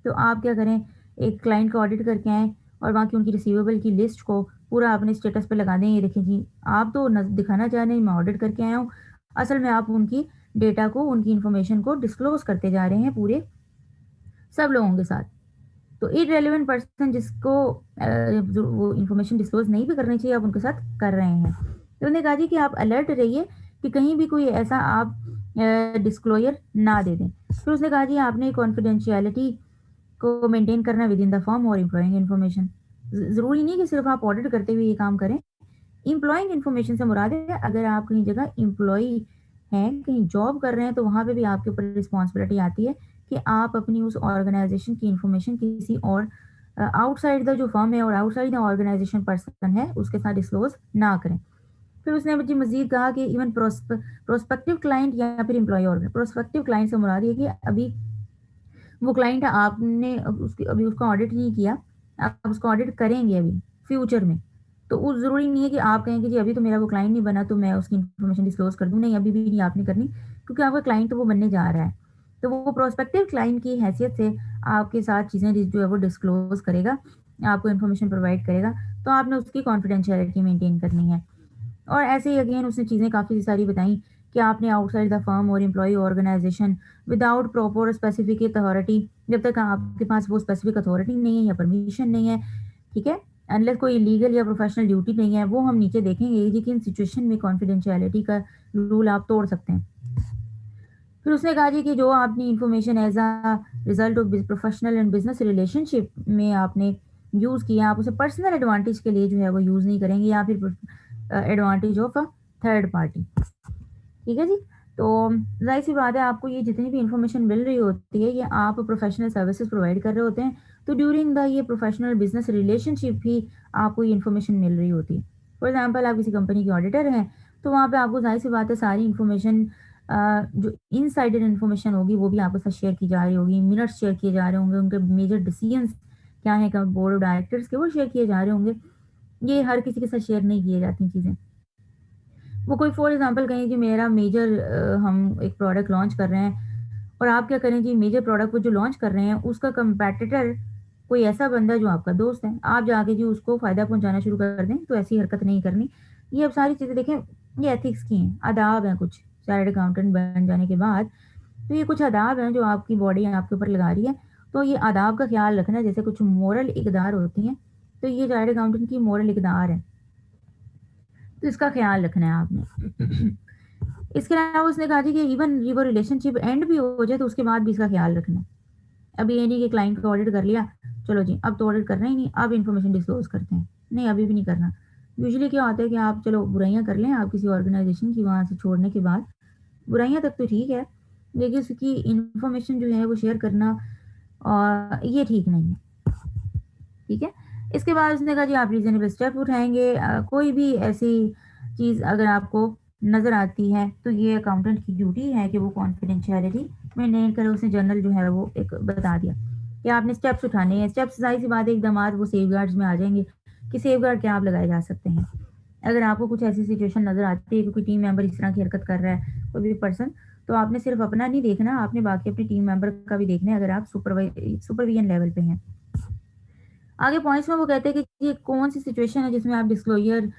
तो आप क्या करें, एक क्लाइंट को ऑडिट करके आएँ और वहाँ की उनकी रिसीवेबल की लिस्ट को पूरा अपने स्टेटस पे लगा दें, ये देखें जी आप तो दिखाना चाह रहे हैं मैं ऑडिट करके आया हूँ, असल में आप उनकी डेटा को, उनकी इन्फॉर्मेशन को डिस्क्लोज करते जा रहे हैं पूरे सब लोगों के साथ। तो इर्रेलेवेंट पर्सन जिसको जो वो इन्फॉर्मेशन डिस्क्लोज़ नहीं भी करनी चाहिए, आप उनके साथ कर रहे हैं। तो उन्होंने कहा जी कि आप अलर्ट रहिए कि कहीं भी कोई ऐसा आप डिस्क्लोज़र ना दे दें। फिर उसने कहा जी आपने कॉन्फिडेंशियलिटी को मेंटेन करना विद इन द फर्म और एम्प्लॉइंग इन्फॉर्मेशन। ज़रूरी नहीं कि सिर्फ़ आप ऑडिट करते हुए ये काम करें। एम्प्लॉइंग इन्फॉर्मेशन से मुराद है अगर आप कहीं जगह एम्प्लॉयी हैं, कहीं जॉब कर रहे हैं तो वहाँ पे भी आपके ऊपर रिस्पॉन्सिबिलिटी आती है कि आप अपनी उस ऑर्गेनाइजेशन की इन्फॉर्मेशन किसी और आउटसाइड द जो फर्म है और आउटसाइड द ऑर्गेनाइजेशन पर्सन है उसके साथ डिस्क्लोज ना करें। फिर उसने मुझे मजीद कहा कि इवन प्रोस्पेक्टिव क्लाइंट या फिर एम्प्लॉय और प्रोस्पेक्टिव क्लाइंट से मुराद ये कि अभी वो क्लाइंट है, आपने उसकी अभी उसका ऑडिट नहीं किया, आप उसको ऑडिट करेंगे अभी फ्यूचर में। तो उस ज़रूरी नहीं है कि आप कहें कि जी अभी तो मेरा वो क्लाइंट नहीं बना तो मैं उसकी इन्फॉर्मेशन डिस्क्लोज़ कर दूँ, नहीं अभी भी नहीं आपने करनी, क्योंकि आपका क्लाइंट तो वो बनने जा रहा है। तो वो प्रोस्पेक्टिव क्लाइंट की हैसियत से आपके साथ चीज़ें जो है वो डिस्क्लोज़ करेगा, आपको इन्फॉर्मेशन प्रोवाइड करेगा, तो आपने उसकी कॉन्फिडेंशियलिटी मेंटेन करनी है। और ऐसे ही अगेन उसने चीज़ें काफ़ी सारी बताई कि आपने आउटसाइड द फर्म और employee organisation without proper specific authority, जब तक आपके पास वो स्पेसिफिक अथॉरिटी नहीं है या परमिशन नहीं है, ठीक है, अनलेस कोई लीगल या प्रोफेशनल ड्यूटी नहीं है, वो हम नीचे देखेंगे जी किन सिचुएशन में कॉन्फिडेंशियलिटी का रूल आप तोड़ सकते हैं। फिर उसने कहा जी कि जो आपने information as a result of professional and business relationship में आपने यूज़ किया, आप उसे पर्सनल एडवांटेज के लिए जो है वो यूज़ नहीं करेंगे या फिर advantage of a third party. ठीक है जी। तो ज़ाहिर सी बात है आपको ये जितनी भी इन्फॉर्मेशन मिल रही होती है ये आप प्रोफेशनल सर्विसेज प्रोवाइड कर रहे होते हैं, तो ड्यूरिंग द ये प्रोफेशनल बिजनेस रिलेशनशिप भी आपको ये इन्फॉर्मेशन मिल रही होती है। फॉर एग्जांपल आप किसी कंपनी के ऑडिटर हैं, तो वहाँ पे आपको ज़ाहिर सी बात है सारी इन्फॉर्मेशन जो इनसाइडर इन्फॉर्मेशन होगी वो भी आपके साथ शेयर की जा रही होगी, मिनट्स शेयर किए जा रहे होंगे, उनके मेजर डिसीजंस क्या हैं बोर्ड ऑफ डायरेक्टर्स के, वो शेयर किए जा रहे होंगे। ये हर किसी के साथ शेयर नहीं किए जाती चीज़ें। वो कोई फॉर एग्जांपल कहें कि मेरा मेजर हम एक प्रोडक्ट लॉन्च कर रहे हैं और आप क्या करें जी मेजर प्रोडक्ट को जो लॉन्च कर रहे हैं उसका कंपैटिटर कोई ऐसा बंदा जो आपका दोस्त है, आप जाके जी उसको फ़ायदा पहुँचाना शुरू कर दें, तो ऐसी हरकत नहीं करनी। ये अब सारी चीज़ें देखें, ये एथिक्स की हैं, आदाब हैं कुछ, चार्टर्ड अकाउंटेंट बन जाने के बाद, तो ये कुछ आदाब हैं जो आपकी बॉडी आपके ऊपर लगा रही है, तो ये आदाब का ख़्याल रखना, जैसे कुछ मोरल इक़दार होती हैं, तो ये चार्टर्ड अकाउंटेंट की मोरल इक़दार है। तो इसका ख़्याल रखना है आपने। इसके अलावा उसने कहा जी कि इवन ये वो रिलेशनशिप एंड भी हो जाए तो उसके बाद भी इसका ख़्याल रखना है। अब ये नहीं कि क्लाइंट को ऑडिट कर लिया, चलो जी अब तो ऑडिट करना ही नहीं, अब इन्फॉर्मेशन डिस्क्लोज़ करते हैं। नहीं, अभी भी नहीं करना। यूजुअली क्या होता है कि आप चलो बुराइयाँ कर लें आप किसी ऑर्गेनाइज़ेशन की, वहाँ से छोड़ने के बाद, बुराइयाँ तक तो ठीक है, लेकिन उसकी इन्फॉर्मेशन जो है वो शेयर करना ये ठीक नहीं है। ठीक है? इसके बाद उसने कहा जी आप रीज़नेबल स्टेप उठाएँगे, कोई भी ऐसी चीज़ अगर आपको नज़र आती है, तो ये अकाउंटेंट की ड्यूटी है कि वो कॉन्फिडेंशियलिटी मेंटेन करे। उसने जर्नल जो है वो एक बता दिया कि आपने स्टेप्स उठाने हैं। स्टेप्स ज़ाहिर-सी बात है एकदम वो सेफगार्ड्स में आ जाएँगे कि सेफगार्ड क्या आप लगाए जा सकते हैं। अगर आपको कुछ ऐसी सिचुएशन नज़र आती है कि कोई टीम मेंबर इस तरह की हरकत कर रहा है, कोई भी पर्सन, तो आपने सिर्फ़ अपना नहीं देखना, आपने बाकी अपनी टीम मेंबर का भी देखना है अगर आप सुपरविजन लेवल पे हैं। आगे पॉइंट्स में वो कहते हैं कि ये कौन-सी सिचुएशन है जिसमें आप डिस्क्लोज़र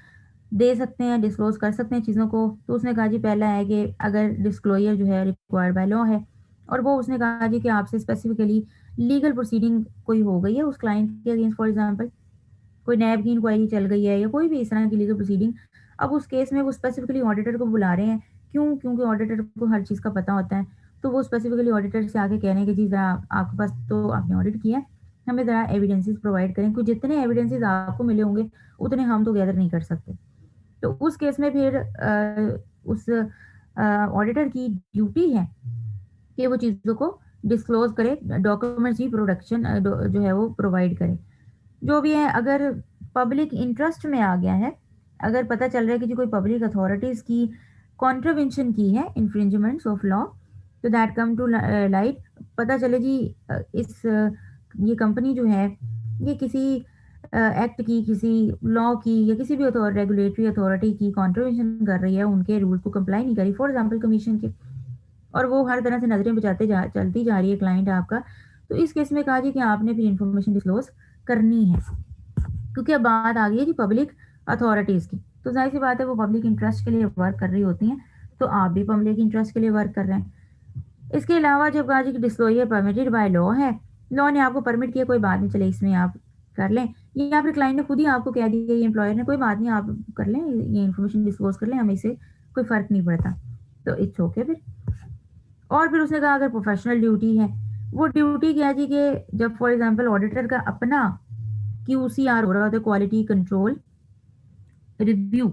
दे सकते हैं, डिस्क्लोज़ कर सकते हैं चीज़ों को। तो उसने कहा जी पहला है कि अगर डिस्क्लोज़र जो है रिक्वायर्ड बाय लॉ है और वो उसने कहा जी कि आपसे स्पेसिफिकली लीगल प्रोसीडिंग कोई हो गई है उस क्लाइंट के अगेंस्ट, फॉर एग्ज़ाम्पल कोई नैब की इंक्वायरी चल गई है या कोई भी इस तरह की लीगल प्रोसीडिंग। अब उस केस में वो स्पेसिफिकली ऑडिटर को बुला रहे हैं। क्यों? क्योंकि ऑडिटर को हर चीज़ का पता होता है। तो वो स्पेसिफिकली ऑडिटर से आके कह रहे हैं कि जी ज़रा आपके पास तो आपने ऑडिट किया है, हमें ज़रा एविडेंसेस प्रोवाइड करें। क्योंकि जितने एविडेंसेस आपको मिले होंगे, उतने हम तो गैदर नहीं कर सकते। तो उस केस में फिर उस ऑडिटर की ड्यूटी है कि वो चीज़ों को डिस्क्लोज करे, डॉक्यूमेंट्स भी प्रोडक्शन जो है वो प्रोवाइड करे। जो भी है, अगर पब्लिक इंटरेस्ट में आ गया है, अगर पता चल रहा है कि जो कोई पब्लिक अथॉरिटीज़ की कॉन्ट्रवेंशन की है, इन्फ्रिंजमेंट्स ऑफ लॉ, तो दैट कम टू लाइट, पता चले जी ये कंपनी जो है ये किसी एक्ट की, किसी लॉ की या किसी भी रेगुलेटरी अथॉरिटी की कॉन्ट्रवेंशन कर रही है, उनके रूल को कंप्लाई नहीं करी, फॉर एग्जांपल कमीशन के, और वो हर तरह से नजरें बचाते चलती जा रही है क्लाइंट आपका, तो इस केस में कहा जी कि आपने फिर इंफॉर्मेशन डिस्क्लोज करनी है, क्योंकि अब बात आ गई है कि पब्लिक अथॉरिटीज़ की, तो जाहिर सी बात है वो पब्लिक इंटरेस्ट के लिए वर्क कर रही होती हैं, तो आप भी पब्लिक इंटरेस्ट के लिए वर्क कर रहे हैं। इसके अलावा जब कहा जी कि डिस्क्लोजर परमिटेड बाय लॉ है, लॉ ने आपको परमिट किया, कोई बात नहीं, चले इसमें आप कर लें, या फिर क्लाइंट ने खुद ही आपको कह दिया, ये एम्प्लॉयर ने, कोई बात नहीं आप कर लें, ये इन्फॉर्मेशन डिस्क्लोज कर लें, हमें इससे कोई फ़र्क नहीं पड़ता, तो इट्स ओके फिर। और फिर उसने कहा अगर प्रोफेशनल ड्यूटी है, वो ड्यूटी क्या है जी कि जब फॉर एग्जांपल ऑडिटर का अपना QCR हो रहा होता है, क्वालिटी कंट्रोल रिव्यू,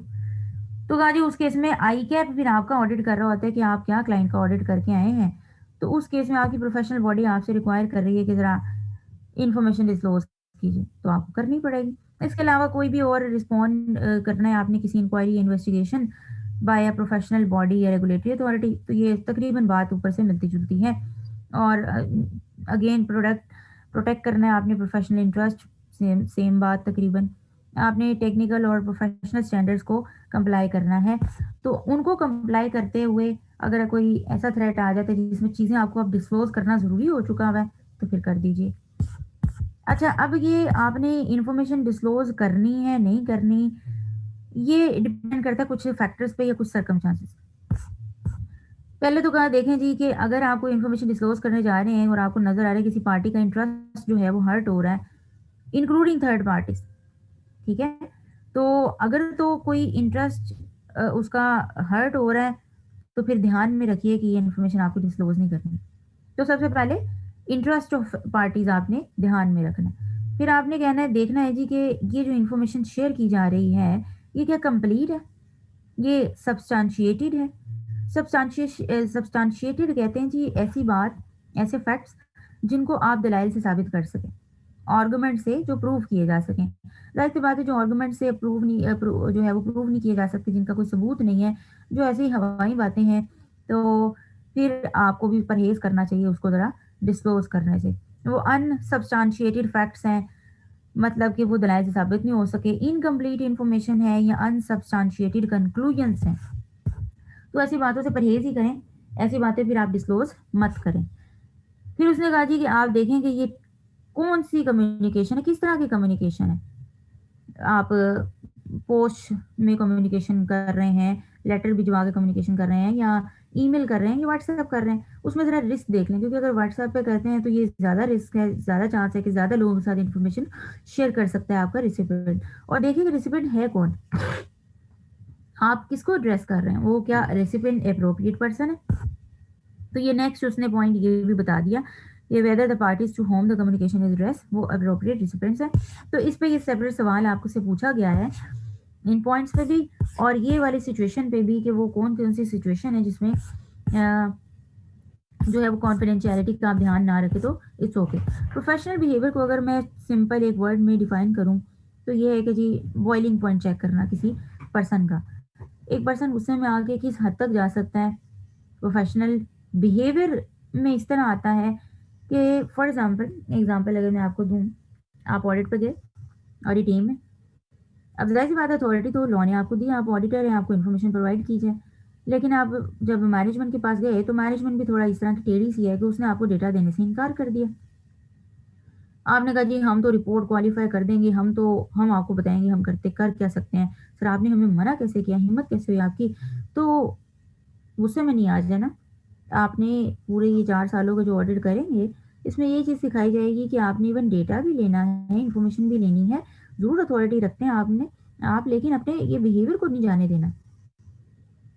तो कहा जी उस केस में आई कैप फिर आपका ऑडिट कर रहा होता है कि आप क्या क्लाइंट का ऑडिट करके आए हैं, तो उस केस में आपकी प्रोफेशनल बॉडी आपसे रिक्वायर कर रही है कि ज़रा इन्फॉर्मेशन डिस्क्लोज कीजिए, तो आपको करनी पड़ेगी। इसके अलावा कोई भी और रिस्पॉन्ड करना है आपने किसी inquiry investigation by a professional body या रेगुलेटरी अथॉरिटी, तो ये तकरीबन बात ऊपर से मिलती जुलती है। और अगेन प्रोटेक्ट करना है आपने प्रोफेशनल इंटरेस्ट, सेम सेम बात तकरीबन। आपने टेक्निकल और प्रोफेशनल स्टैंडर्ड्स को कंप्लाई करना है, तो उनको कंप्लाई करते हुए अगर कोई ऐसा थ्रेट आ जाता है जिसमें चीज़ें आपको अब डिस्क्लोज करना ज़रूरी हो चुका हुआ है, तो फिर कर दीजिए। अच्छा, अब ये आपने इन्फॉर्मेशन डिस्क्लोज करनी है नहीं करनी, ये डिपेंड करता है कुछ फैक्टर्स पे या कुछ सर्कमस्टांसेस। पहले तो कहा देखें जी कि अगर आपको इन्फॉर्मेशन डिस्क्लोज करने जा रहे हैं और आपको नजर आ रहा है किसी पार्टी का इंटरेस्ट जो है वो हर्ट हो रहा है, इंक्लूडिंग थर्ड पार्टीज, ठीक है, तो अगर तो कोई इंटरेस्ट उसका हर्ट हो रहा है, तो फिर ध्यान में रखिए कि ये इन्फॉर्मेशन आपको डिस्क्लोज नहीं करनी। तो सबसे पहले इंटरेस्ट ऑफ पार्टीज आपने ध्यान में रखना है। फिर आपने कहना है, देखना है जी कि ये जो इन्फॉर्मेशन शेयर की जा रही है ये क्या कंप्लीट है, ये सब्सटैंशिएटेड है। सब्सटैंशिएटेड कहते हैं जी ऐसी बात, ऐसे फैक्ट्स जिनको आप दलाइल से साबित कर सकें, आर्गुमेंट से जो प्रूव किए जा सकें। जाहिर सी बात है जो आर्गुमेंट से जो है वो प्रूव नहीं किए जा सकते, जिनका कोई सबूत नहीं है, जो ऐसी हवाई बातें हैं, तो फिर आपको भी परहेज करना चाहिए उसको ज़रा डिस्क्लोज करने से। वो अनसब्सटैंशिएटेड फैक्ट्स हैं, मतलब कि वो दलाइल से साबित नहीं हो सके, इनकम्प्लीट इंफॉर्मेशन है या अनसब्सटैंशिएटेड कंक्लूजन्स हैं, तो ऐसी बातों से परहेज ही करें, ऐसी बातें फिर आप डिस्क्लोज मत करें। फिर उसने कहा जी कि आप देखें कि ये कौन सी कम्युनिकेशन है, किस तरह की कम्युनिकेशन है, आप पोस्ट में कम्युनिकेशन कर रहे हैं, लेटर भिजवा के कम्युनिकेशन कर रहे हैं, या ईमेल कर रहे हैं, या व्हाट्सएप कर रहे हैं, उसमें ज़रा रिस्क देख लें, क्योंकि अगर व्हाट्सएप पे करते हैं तो ये ज़्यादा रिस्क है, ज़्यादा चांस है कि ज़्यादा लोगों के साथ इन्फॉर्मेशन शेयर कर सकता है आपका रिसिपेंट। और देखिए कि रिसिपेंट है कौन, आप किसको एड्रेस कर रहे हैं, वो क्या रेसिपिएंट अप्रोप्रिएट पर्सन है। तो ये नेक्स्ट उसने पॉइंट ये भी बता दिया कि whether the parties to whom the communication is address वो अप्रोप्रिएट रिसिपिएंट्स है। तो इस पे ये सेपरेट सवाल आपको से पूछा गया है इन पॉइंट्स पे भी, और ये वाली सिचुएशन पे भी कि वो कौन कौन सी सिचुएशन है जिसमें जो है वो कॉन्फिडेंशियलिटी का आप ध्यान ना रखे, तो इट्स ओके। प्रोफेशनल बिहेवियर को अगर मैं सिंपल एक वर्ड में डिफाइन करूँ तो ये है कि जी बॉइलिंग पॉइंट चेक करना किसी पर्सन का, एक पर्सन गुस्से में आके किस हद तक जा सकता है। प्रोफेशनल बिहेवियर में इस तरह आता है कि फॉर एग्जांपल अगर मैं आपको दूं, आप ऑडिट पे गए, ऑडिट टीम में, अब जाहिर सी बात है अथॉरिटी तो लॉ ने आपको दी, आप ऑडिटर हैं, आपको इन्फॉर्मेशन प्रोवाइड कीजिए, लेकिन आप जब मैनेजमेंट के पास गए तो मैनेजमेंट भी थोड़ा इस तरह की टेढ़ी सी है कि उसने आपको डेटा देने से इनकार कर दिया। आपने कहा जी हम तो रिपोर्ट क्वालिफाई कर देंगे, हम आपको बताएंगे हम करते कर क्या सकते हैं, सर आपने हमें मना कैसे किया, हिम्मत कैसे हुई आपकी। तो गुस्से में नहीं आ जाना, आपने पूरे ये 4 सालों का जो ऑडिट करेंगे, इसमें ये चीज़ सिखाई जाएगी कि आपने इवन डेटा भी लेना है, इन्फॉर्मेशन भी लेनी है। ज़रूर अथॉरिटी रखते हैं आप, लेकिन अपने ये बिहेवियर को नहीं जाने देना।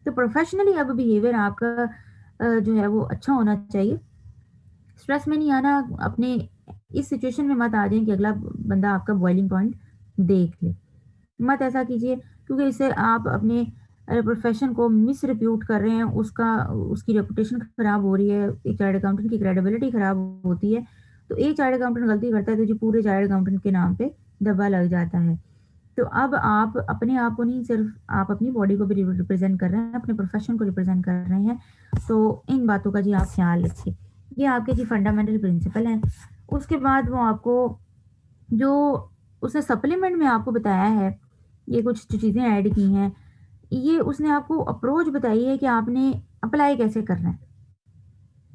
तो प्रोफेशनली अब बिहेवियर आपका जो है वो अच्छा होना चाहिए। स्ट्रेस में नहीं आना, अपने इस सिचुएशन में मत आ जाएँ कि अगला बंदा आपका बॉइलिंग पॉइंट देख ले। मत ऐसा कीजिए, क्योंकि इससे आप अपने प्रोफेशन को मिस रिप्यूट कर रहे हैं, उसकी रेपुटेशन खराब हो रही है, एक चार्टर्ड अकाउंटेंट की क्रेडिबिलिटी खराब होती है, तो एक चार्टर्ड अकाउंटेंट गलती करता है तो जी पूरे चार्टर्ड अकाउंटेंट के नाम पे दब्बा लग जाता है। तो अब आप अपने आप को नहीं, सिर्फ आप अपनी बॉडी को भी रिप्रेजेंट कर रहे हैं, अपने प्रोफेशन को रिप्रेजेंट कर रहे हैं, तो इन बातों का जी आप ख्याल रखिए। ये आपके जी फंडामेंटल प्रिंसिपल हैं। उसके बाद वो आपको जो उसने सप्लीमेंट में आपको बताया है, ये कुछ जो चीज़ें ऐड की हैं, ये उसने आपको अप्रोच बताई है कि आपने अप्लाई कैसे करना है,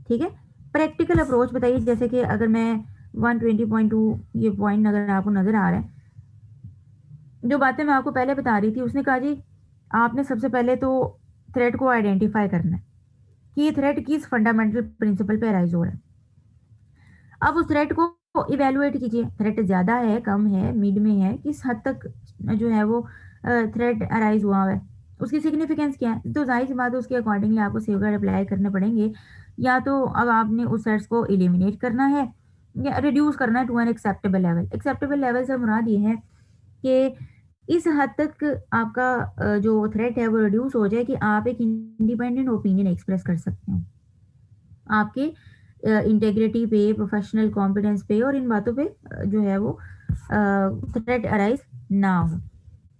ठीक है? प्रैक्टिकल अप्रोच बताइए, जैसे कि अगर मैं 120.2 ये पॉइंट अगर आपको नज़र आ रहा है, जो बातें मैं आपको पहले बता रही थी, उसने कहा जी आपने सबसे पहले तो थ्रेट को आइडेंटिफाई करना है कि ये थ्रेट किस फंडामेंटल प्रिंसिपल पे अराइज हो रहा है। अब उस थ्रेट को इवेलुएट कीजिए, थ्रेट ज़्यादा है, कम है, मिड में है, किस हद तक जो है वो थ्रेट अराइज हुआ है, उसकी सिग्निफिकेंस क्या है। तो जाहिर सी बात है उसके अकॉर्डिंगली आपको सेफगार्ड अप्लाई करने पड़ेंगे। या तो अब आपने उस थ्रेट्स को एलिमिनेट करना है या रिड्यूस करना है to an acceptable level. Acceptable level से मुराद ये है कि इस हद तक आपका जो थ्रेट है वो रिड्यूस हो जाए कि आप एक इंडिपेंडेंट ओपिनियन एक्सप्रेस कर सकते हैं। आपके इंटेग्रिटी पे, प्रोफेशनल कॉम्पिटेंस पे और इन बातों पे जो है वो थ्रेट अराइज ना हो।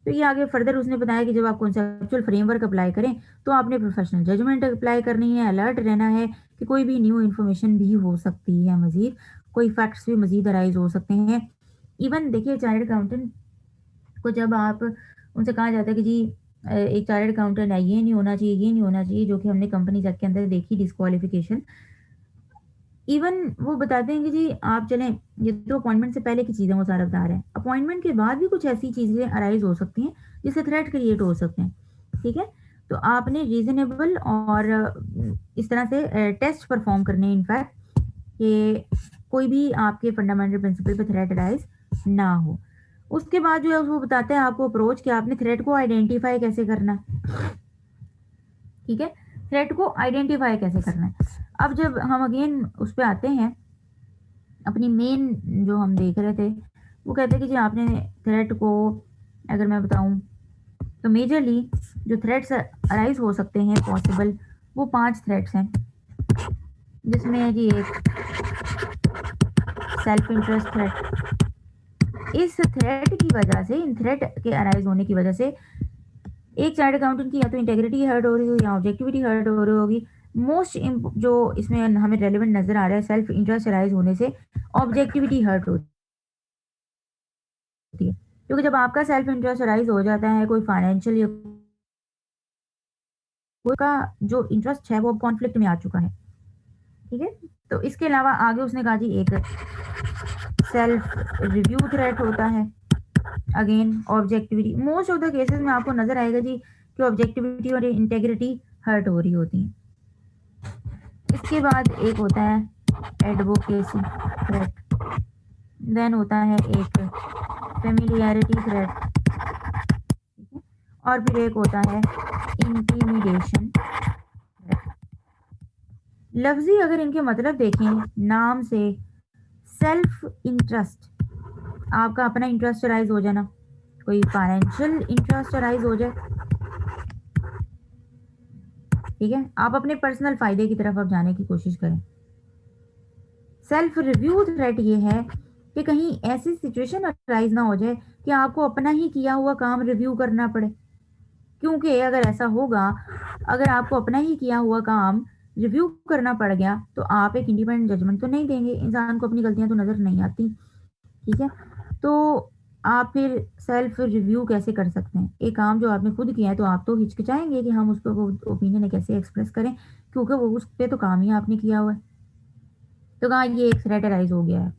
तो ये आगे फर्दर उसने बताया कि जब आप कॉन्सेप्चुअल फ्रेमवर्क अप्लाई करें तो आपने प्रोफेशनल जजमेंट अप्लाई करनी है, अलर्ट रहना है कि कोई भी न्यू इन्फॉर्मेशन भी हो सकती है, मजीद कोई फैक्ट्स भी मजीद अराइज हो सकते हैं। इवन देखिए चार्टर्ड अकाउंटेंट को जब आप उनसे कहा जाता है कि जी एक चार्टर्ड अकाउंटेंट है, ये नहीं होना चाहिए, ये नहीं होना चाहिए, जो कि हमने कंपनी एक्ट के अंदर देखी डिस्क्वालिफिकेशन। इवन वो बताते हैं कि जी आप चलें, ये तो अपॉइंटमेंट से पहले की चीज़ें वो सारा बता रहे हैं। अपॉइंटमेंट के बाद भी कुछ ऐसी चीज़ें अराइज़ हो सकती हैं, जिससे थ्रेट क्रिएट हो सकते हैं, ठीक है? तो आपने रीज़नेबल और इस तरह से टेस्ट परफ़ॉर्म करने हैं इनफैक्ट कि कोई भी आपके फंडामेंटल प्रिंसिपल पे थ्रेट अराइज़ ना हो। उसके बाद जो है वो बताते हैं आपको अप्रोच कि आपने थ्रेट को आइडेंटिफ़ाई कैसे करना है, ठीक है? थ्रेट को आइडेंटिफ़ाई कैसे करना है। अब जब हम अगेन उस पे आते हैं, अपनी मेन जो हम देख रहे थे, वो कहते हैं कि जी आपने थ्रेट को, अगर मैं बताऊँ तो मेजरली जो थ्रेट्स अराइज़ हो सकते हैं पॉसिबल, वो 5 थ्रेट्स हैं। जिसमें है जी एक सेल्फ इंटरेस्ट थ्रेट। इस थ्रेट की वजह से, इन थ्रेट के अराइज़ होने की वजह से एक चार्टर्ड अकाउंटेंट की या तो इंटेग्रिटी हर्ट हो रही हो या ऑब्जेक्टिविटी हर्ट हो रही होगी। मोस्ट जो इसमें हमें रेलेवेंट नज़र आ रहा है, सेल्फ इंटरेस्ट अराइज़ होने से ऑब्जेक्टिविटी हर्ट होती है। क्योंकि जब आपका सेल्फ इंटरेस्ट अराइज़ हो जाता है, कोई फाइनेंशियल या कोई का जो इंटरेस्ट है वो कॉन्फ्लिक्ट में आ चुका है, ठीक है? तो इसके अलावा आगे उसने कहा जी एक सेल्फ रिव्यू थ्रेट होता है। Again objectivity, most of the cases में आपको नज़र आएगा जी कि ऑब्जेक्टिविटी और इंटेग्रिटी हर्ट हो रही होती है। इसके बाद एक होता है एडवोकेसी थ्रेट, देन होता है एक फेमिलियरिटी थ्रेट, और फिर एक होता है इंटिमिडेशन थ्रेट। लफ्जी अगर इनके मतलब देखें नाम से, सेल्फ इंटरेस्ट, आपका अपना इंटरेस्ट अराइज हो जाना, कोई फाइनेंशियल इंटरेस्ट अराइज हो जाए, ठीक है? आप अपने पर्सनल फायदे की तरफ आप जाने की कोशिश करें। सेल्फ रिव्यू थ्रेट ये है कि कहीं ऐसी सिचुएशन अराइज ना हो जाए कि आपको अपना ही किया हुआ काम रिव्यू करना पड़े। क्योंकि अगर ऐसा होगा, अगर आपको अपना ही किया हुआ काम रिव्यू करना पड़ गया, तो आप एक इंडिपेंडेंट जजमेंट तो नहीं देंगे। इंसान को अपनी गलतियां तो नज़र नहीं आती, ठीक है? तो आप फिर सेल्फ रिव्यू कैसे कर सकते हैं? एक काम जो आपने खुद किया है तो आप तो हिचकिचाएँगे कि हम उस पे वो ओपिनियन कैसे एक्सप्रेस करें, क्योंकि वो उस पे तो काम ही आपने किया हुआ है। तो कहाँ ये एक थ्रेट अराइज़ हो गया है।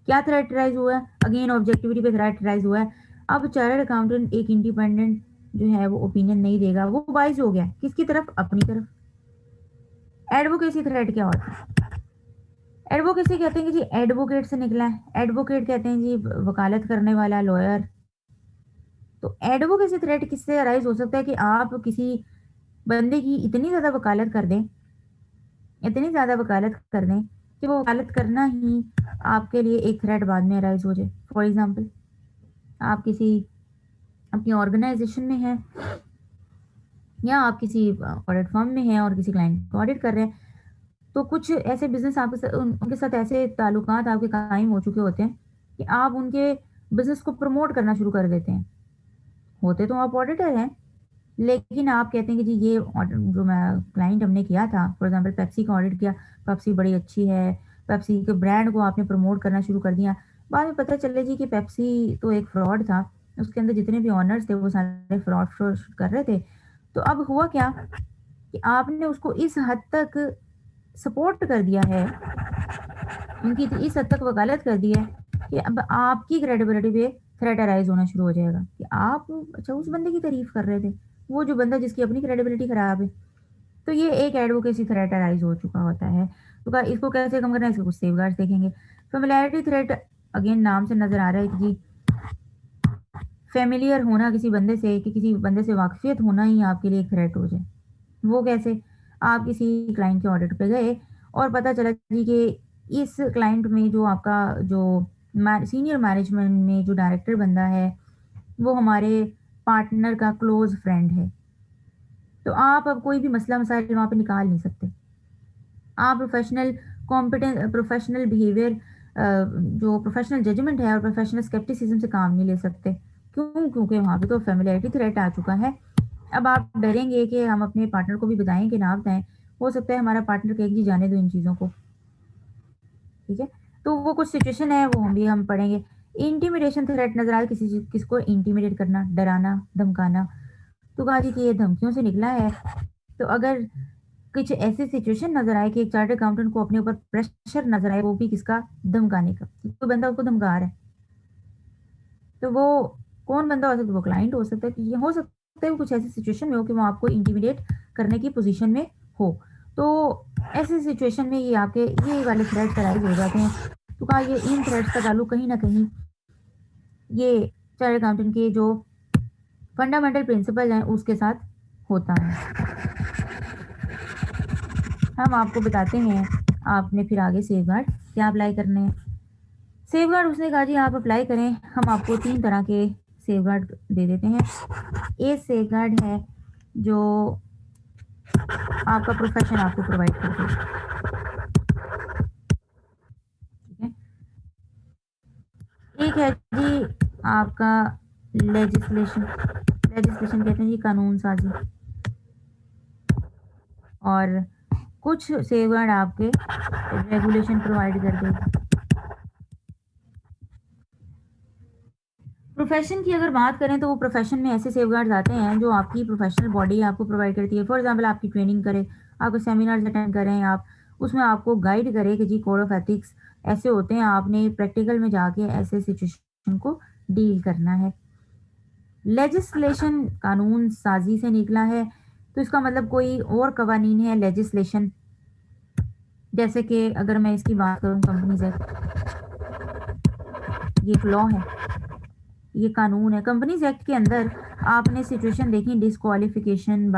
क्या थ्रेट अराइज़ हुआ है? अगेन ऑब्जेक्टिविटी पे थ्रेट अराइज़ हुआ है। अब चार्टर्ड अकाउंटेंट एक इंडिपेंडेंट जो है वो ओपिनियन नहीं देगा, वो बायस्ड हो गया। किसकी तरफ? अपनी तरफ। एडवोकेसी थ्रेट क्या होता है? एडवोकेसी कहते हैं कि जी एडवोकेट से निकला है। एडवोकेट कहते हैं जी वकालत करने वाला, लॉयर। तो एडवोकेसी थ्रेट किससे अराइज हो सकता है कि आप किसी बंदे की इतनी ज़्यादा वकालत कर दें, इतनी ज़्यादा वकालत कर दें कि वो वकालत करना ही आपके लिए एक थ्रेट बाद में अराइज हो जाए। फॉर एग्जांपल, आप किसी अपनी ऑर्गेनाइजेशन में हैं, या आप किसी ऑडिट फर्म में हैं और किसी क्लाइंट को ऑडिट कर रहे हैं, तो कुछ ऐसे बिज़नेस आपके उनके साथ ऐसे ताल्लुकात आपके कायम हो चुके होते हैं कि आप उनके बिज़नेस को प्रमोट करना शुरू कर देते हैं। होते तो आप ऑडिटर हैं, लेकिन आप कहते हैं कि जी ये ऑर्डर जो मैं क्लाइंट हमने किया था, फॉर एग्ज़ाम्पल पेप्सी का ऑडिट किया, पेप्सी बड़ी अच्छी है, पेप्सी के ब्रांड को आपने प्रमोट करना शुरू कर दिया। बाद में पता चला जी कि पेप्सी तो एक फ्रॉड था, उसके अंदर जितने भी ओनर्स थे वो सारे फ्रॉड फ्रॉड कर रहे थे। तो अब हुआ क्या कि आपने उसको इस हद तक सपोर्ट कर दिया है, उनकी इस हद तक वकालत कर दी है कि अब आपकी क्रेडिबिलिटी पे थ्रेट अराइज़ होना शुरू हो जाएगा कि आप अच्छा उस बंदे की तारीफ़ कर रहे थे, वो जो बंदा जिसकी अपनी क्रेडिबिलिटी खराब है। तो ये एक एडवोकेसी थ्रेट अराइज़ हो चुका होता है। तो इसको कैसे कम करना है, इसके कुछ सेफगार्ड्स देखेंगे। फ़ैमिलियरिटी थ्रेट अगेन नाम से नज़र आ रहा है कि जी फ़ैमिलियर होना किसी बंदे से कि किसी बंदे से वाक़फ़ियत होना ही आपके लिए एक थ्रेट हो जाए। वो कैसे? आप किसी क्लाइंट के ऑडिट पे गए और पता चला जी कि इस क्लाइंट में जो आपका जो सीनियर मैनेजमेंट में जो डायरेक्टर बंदा है, वो हमारे पार्टनर का क्लोज़ फ्रेंड है। तो आप अब कोई भी मसला-मसाइल वहाँ पे निकाल नहीं सकते। आप प्रोफ़ेशनल बिहेवियर जो प्रोफ़ेशनल जजमेंट है और प्रोफ़ेशनल स्केप्टिसिज़्म से काम नहीं ले सकते। क्यों? क्योंकि वहाँ पे तो फ़ैमिलियरिटी थ्रेट आ चुका है। अब आप डरेंगे कि हम अपने पार्टनर को भी बताएँ कि ना बताएँ। हो सकता है हमारा पार्टनर कहे कि जी जाने दो इन चीज़ों को, ठीक है? तो वो कुछ सिचुएशन है वो हम पढ़ेंगे। इंटिमिडेशन थ्रेट नज़र आया किसी चीज़ किसको इंटिमिडेट करना, डराना, धमकाना। तो कहा जी कि ये धमकियों से निकला है। तो अगर कुछ ऐसी सिचुएशन नज़र आए कि एक चार्टर्ड अकाउंटेंट को अपने ऊपर प्रेशर नज़र आए, वो भी किसका? धमकाने का। कोई बंदा उसको धमका रहा है, तो वो कौन बंदा हो सकता है? वो क्लाइंट हो सकता है। कि ये हो सकता है वो कुछ ऐसी सिचुएशन में हो कि वो आपको इंटिमिडेट करने की पोज़ीशन में हो। तो ऐसी सिचुएशन में ये आपके ये वाले थ्रेट्स अराइज़ हो जाते हैं। तो कहा ये इन थ्रेट्स का ताल्लुक कहीं न कहीं ये चार्टर्ड अकाउंटेंट के जो फंडामेंटल प्रिंसिपल हैं उसके साथ होता है। हम आपको बताते हैं, आपने फिर आगे सेफगार्ड क्या अप्लाई करने हैं। सेफगार्ड उसने कहा जी आप अप्लाई करें, हम आपको 3 तरह के सेफगार्ड दे देते हैं। एक सेफगार्ड है जो आपका प्रोफ़ेशन आपको प्रोवाइड करता है, ठीक है? एक है जी आपका लेजिस्लेशन, लेजिस्लेशन कहते हैं जी कानून साज़ी और कुछ सेफगार्ड आपके रेगुलेशन प्रोवाइड कर देगी। प्रोफ़ेशन की अगर बात करें तो वो प्रोफ़ेशन में ऐसे सेफगार्ड्स आते हैं जो आपकी प्रोफ़ेशनल बॉडी आपको प्रोवाइड करती है। फॉर एग्ज़ाम्पल आपकी ट्रेनिंग करे, आपके सेमिनार्स अटेंड करें आप, उसमें आपको गाइड करे कि जी कोड ऑफ एथिक्स ऐसे होते हैं, आपने प्रैक्टिकल में जाके ऐसे सिचुएशन को डील करना है। लेजिस्लेशन कानून साज़ी से निकला है, तो इसका मतलब कोई और कवानीन है लेजिस्लेशन, जैसे कि अगर मैं इसकी बात करूँ कंपनीज़ एक्ट, ये एक लॉ है। ये कानून है। कंपनीज़ एक्ट के अंदर आपने सिचुएशन देखी डिस्क्वालिफिकेशन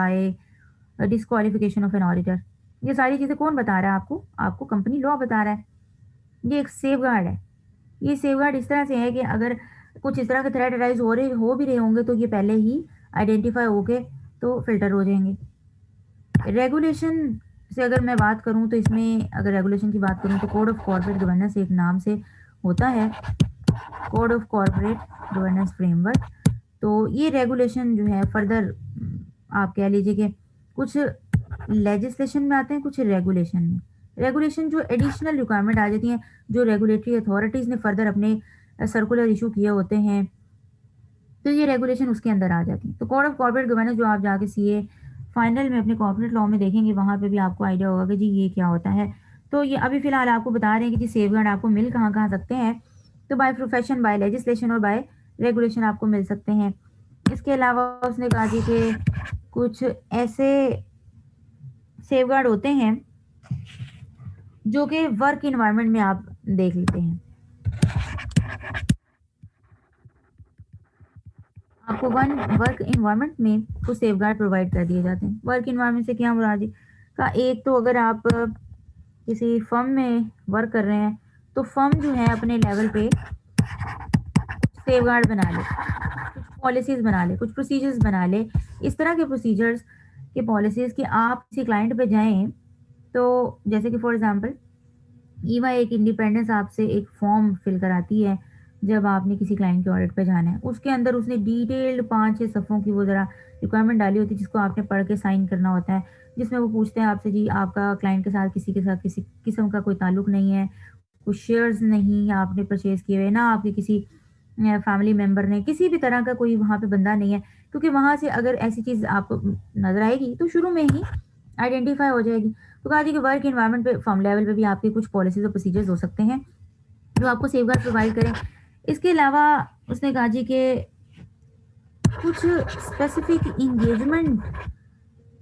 ऑफ एन ऑडिटर। ये सारी चीज़ें कौन बता रहा है आपको? आपको कंपनी लॉ बता रहा है। ये एक सेफगार्ड है। ये सेफगार्ड इस तरह से है कि अगर कुछ इस तरह के थ्रेट अराइज़ हो भी रहे होंगे तो ये पहले ही आइडेंटिफ़ाई होके तो फ़िल्टर हो जाएँगे। रेगुलेशन से अगर मैं बात करूँ तो इसमें अगर रेगुलेशन की बात करूँ तो कोड ऑफ कॉर्पोरेट गवर्नेंस एक नाम से होता है, code of corporate governance framework. तो ये रेगुलेशन जो है फर्दर आप कह लीजिए कि कुछ लेजिस्लेशन में आते हैं, कुछ रेगुलेशन में। रेगुलेशन जो एडिशनल रिक्वायरमेंट आ जाती हैं, जो रेगुलेटरी अथॉरिटीज़ ने फर्दर अपने सर्कुलर इश्यू किए होते हैं, तो ये रेगुलेशन उसके अंदर आ जाती हैं। तो कोड ऑफ कॉर्पोरेट गवर्नेंस जो आप जाके सीए फाइनल में अपने कॉर्पोरेट लॉ में देखेंगे, वहाँ पे भी आपको आइडिया होगा कि जी ये क्या होता है। तो ये अभी फ़िलहाल आपको बता रहे हैं कि जी सेफगार्ड आपको मिल कहाँ-कहाँ सकते हैं। तो बाय प्रोफेशन, बाय लेजिस्लेशन और बाय रेगुलेशन आपको मिल सकते हैं। इसके अलावा उसने कहा जी कि कुछ ऐसे सेफगार्ड होते हैं जो कि वर्क एनवायरनमेंट में आप देख लेते हैं। आपको वन वर्क एनवायरनमेंट में कुछ सेफगार्ड प्रोवाइड कर दिए जाते हैं। वर्क एनवायरनमेंट से क्या मुराद है? का एक तो अगर आप किसी फर्म में वर्क कर रहे हैं, तो फर्म जो है अपने लेवल पे सेफगार्ड बना ले, कुछ पॉलिसीज़ बना ले, कुछ प्रोसीजर्स बना ले। इस तरह के प्रोसीजर्स कि पॉलिसीज़ कि आप किसी क्लाइंट पे जाएँ, तो जैसे कि फॉर एग्ज़ाम्पल ईवा एक इंडिपेंडेंस आपसे एक फॉर्म फिल कराती है, जब आपने किसी क्लाइंट के ऑडिट पे जाना है। उसके अंदर उसने डिटेल्ड 5-6 सफ़ों की वो ज़रा रिक्वायरमेंट डाली होती है, जिसको आपने पढ़ के साइन करना होता है, जिसमें वो पूछते हैं आपसे जी आपका क्लाइंट के साथ किसी किस्म का कोई ताल्लुक नहीं है, कुछ शेयर्स नहीं आपने परचेज़ किए हुए, ना आपके किसी फैमिली मेंबर ने, किसी भी तरह का कोई वहाँ पे बंदा नहीं है, क्योंकि वहाँ से अगर ऐसी चीज़ आपको नज़र आएगी, तो शुरू में ही आइडेंटिफ़ाई हो जाएगी। तो कहा जी कि वर्क एनवायरनमेंट पे फर्म लेवल पे भी आपके कुछ पॉलिसीज़ और प्रोसीजर्स हो सकते हैं, जो आपको सेफगार्ड प्रोवाइड करें। इसके अलावा उसने कहा जी कि कुछ स्पेसिफिक एंगेजमेंट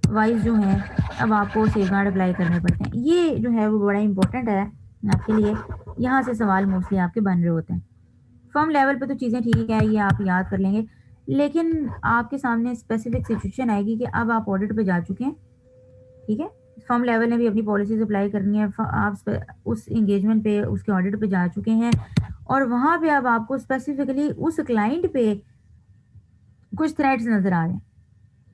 वाइज़ जो हैं, अब आपको सेफगार्ड अप्लाई करने पड़ते हैं। ये जो है वो बड़ा इम्पोर्टेंट है आपके लिए, यहाँ से सवाल मोस्टली आपके बन रहे होते हैं। फर्म लेवल पे तो चीज़ें ठीक है, ये आप याद कर लेंगे, लेकिन आपके सामने स्पेसिफिक सिचुएशन आएगी कि अब आप ऑडिट पे जा चुके हैं, ठीक है? फर्म लेवल ने भी अपनी पॉलिसीज़ अप्लाई करनी है, आप उस एंगेजमेंट पे, उसके ऑडिट पे जा चुके हैं और वहाँ पे अब आपको स्पेसिफिकली उस क्लाइंट पे कुछ थ्रेट्स नज़र आ रहे हैं।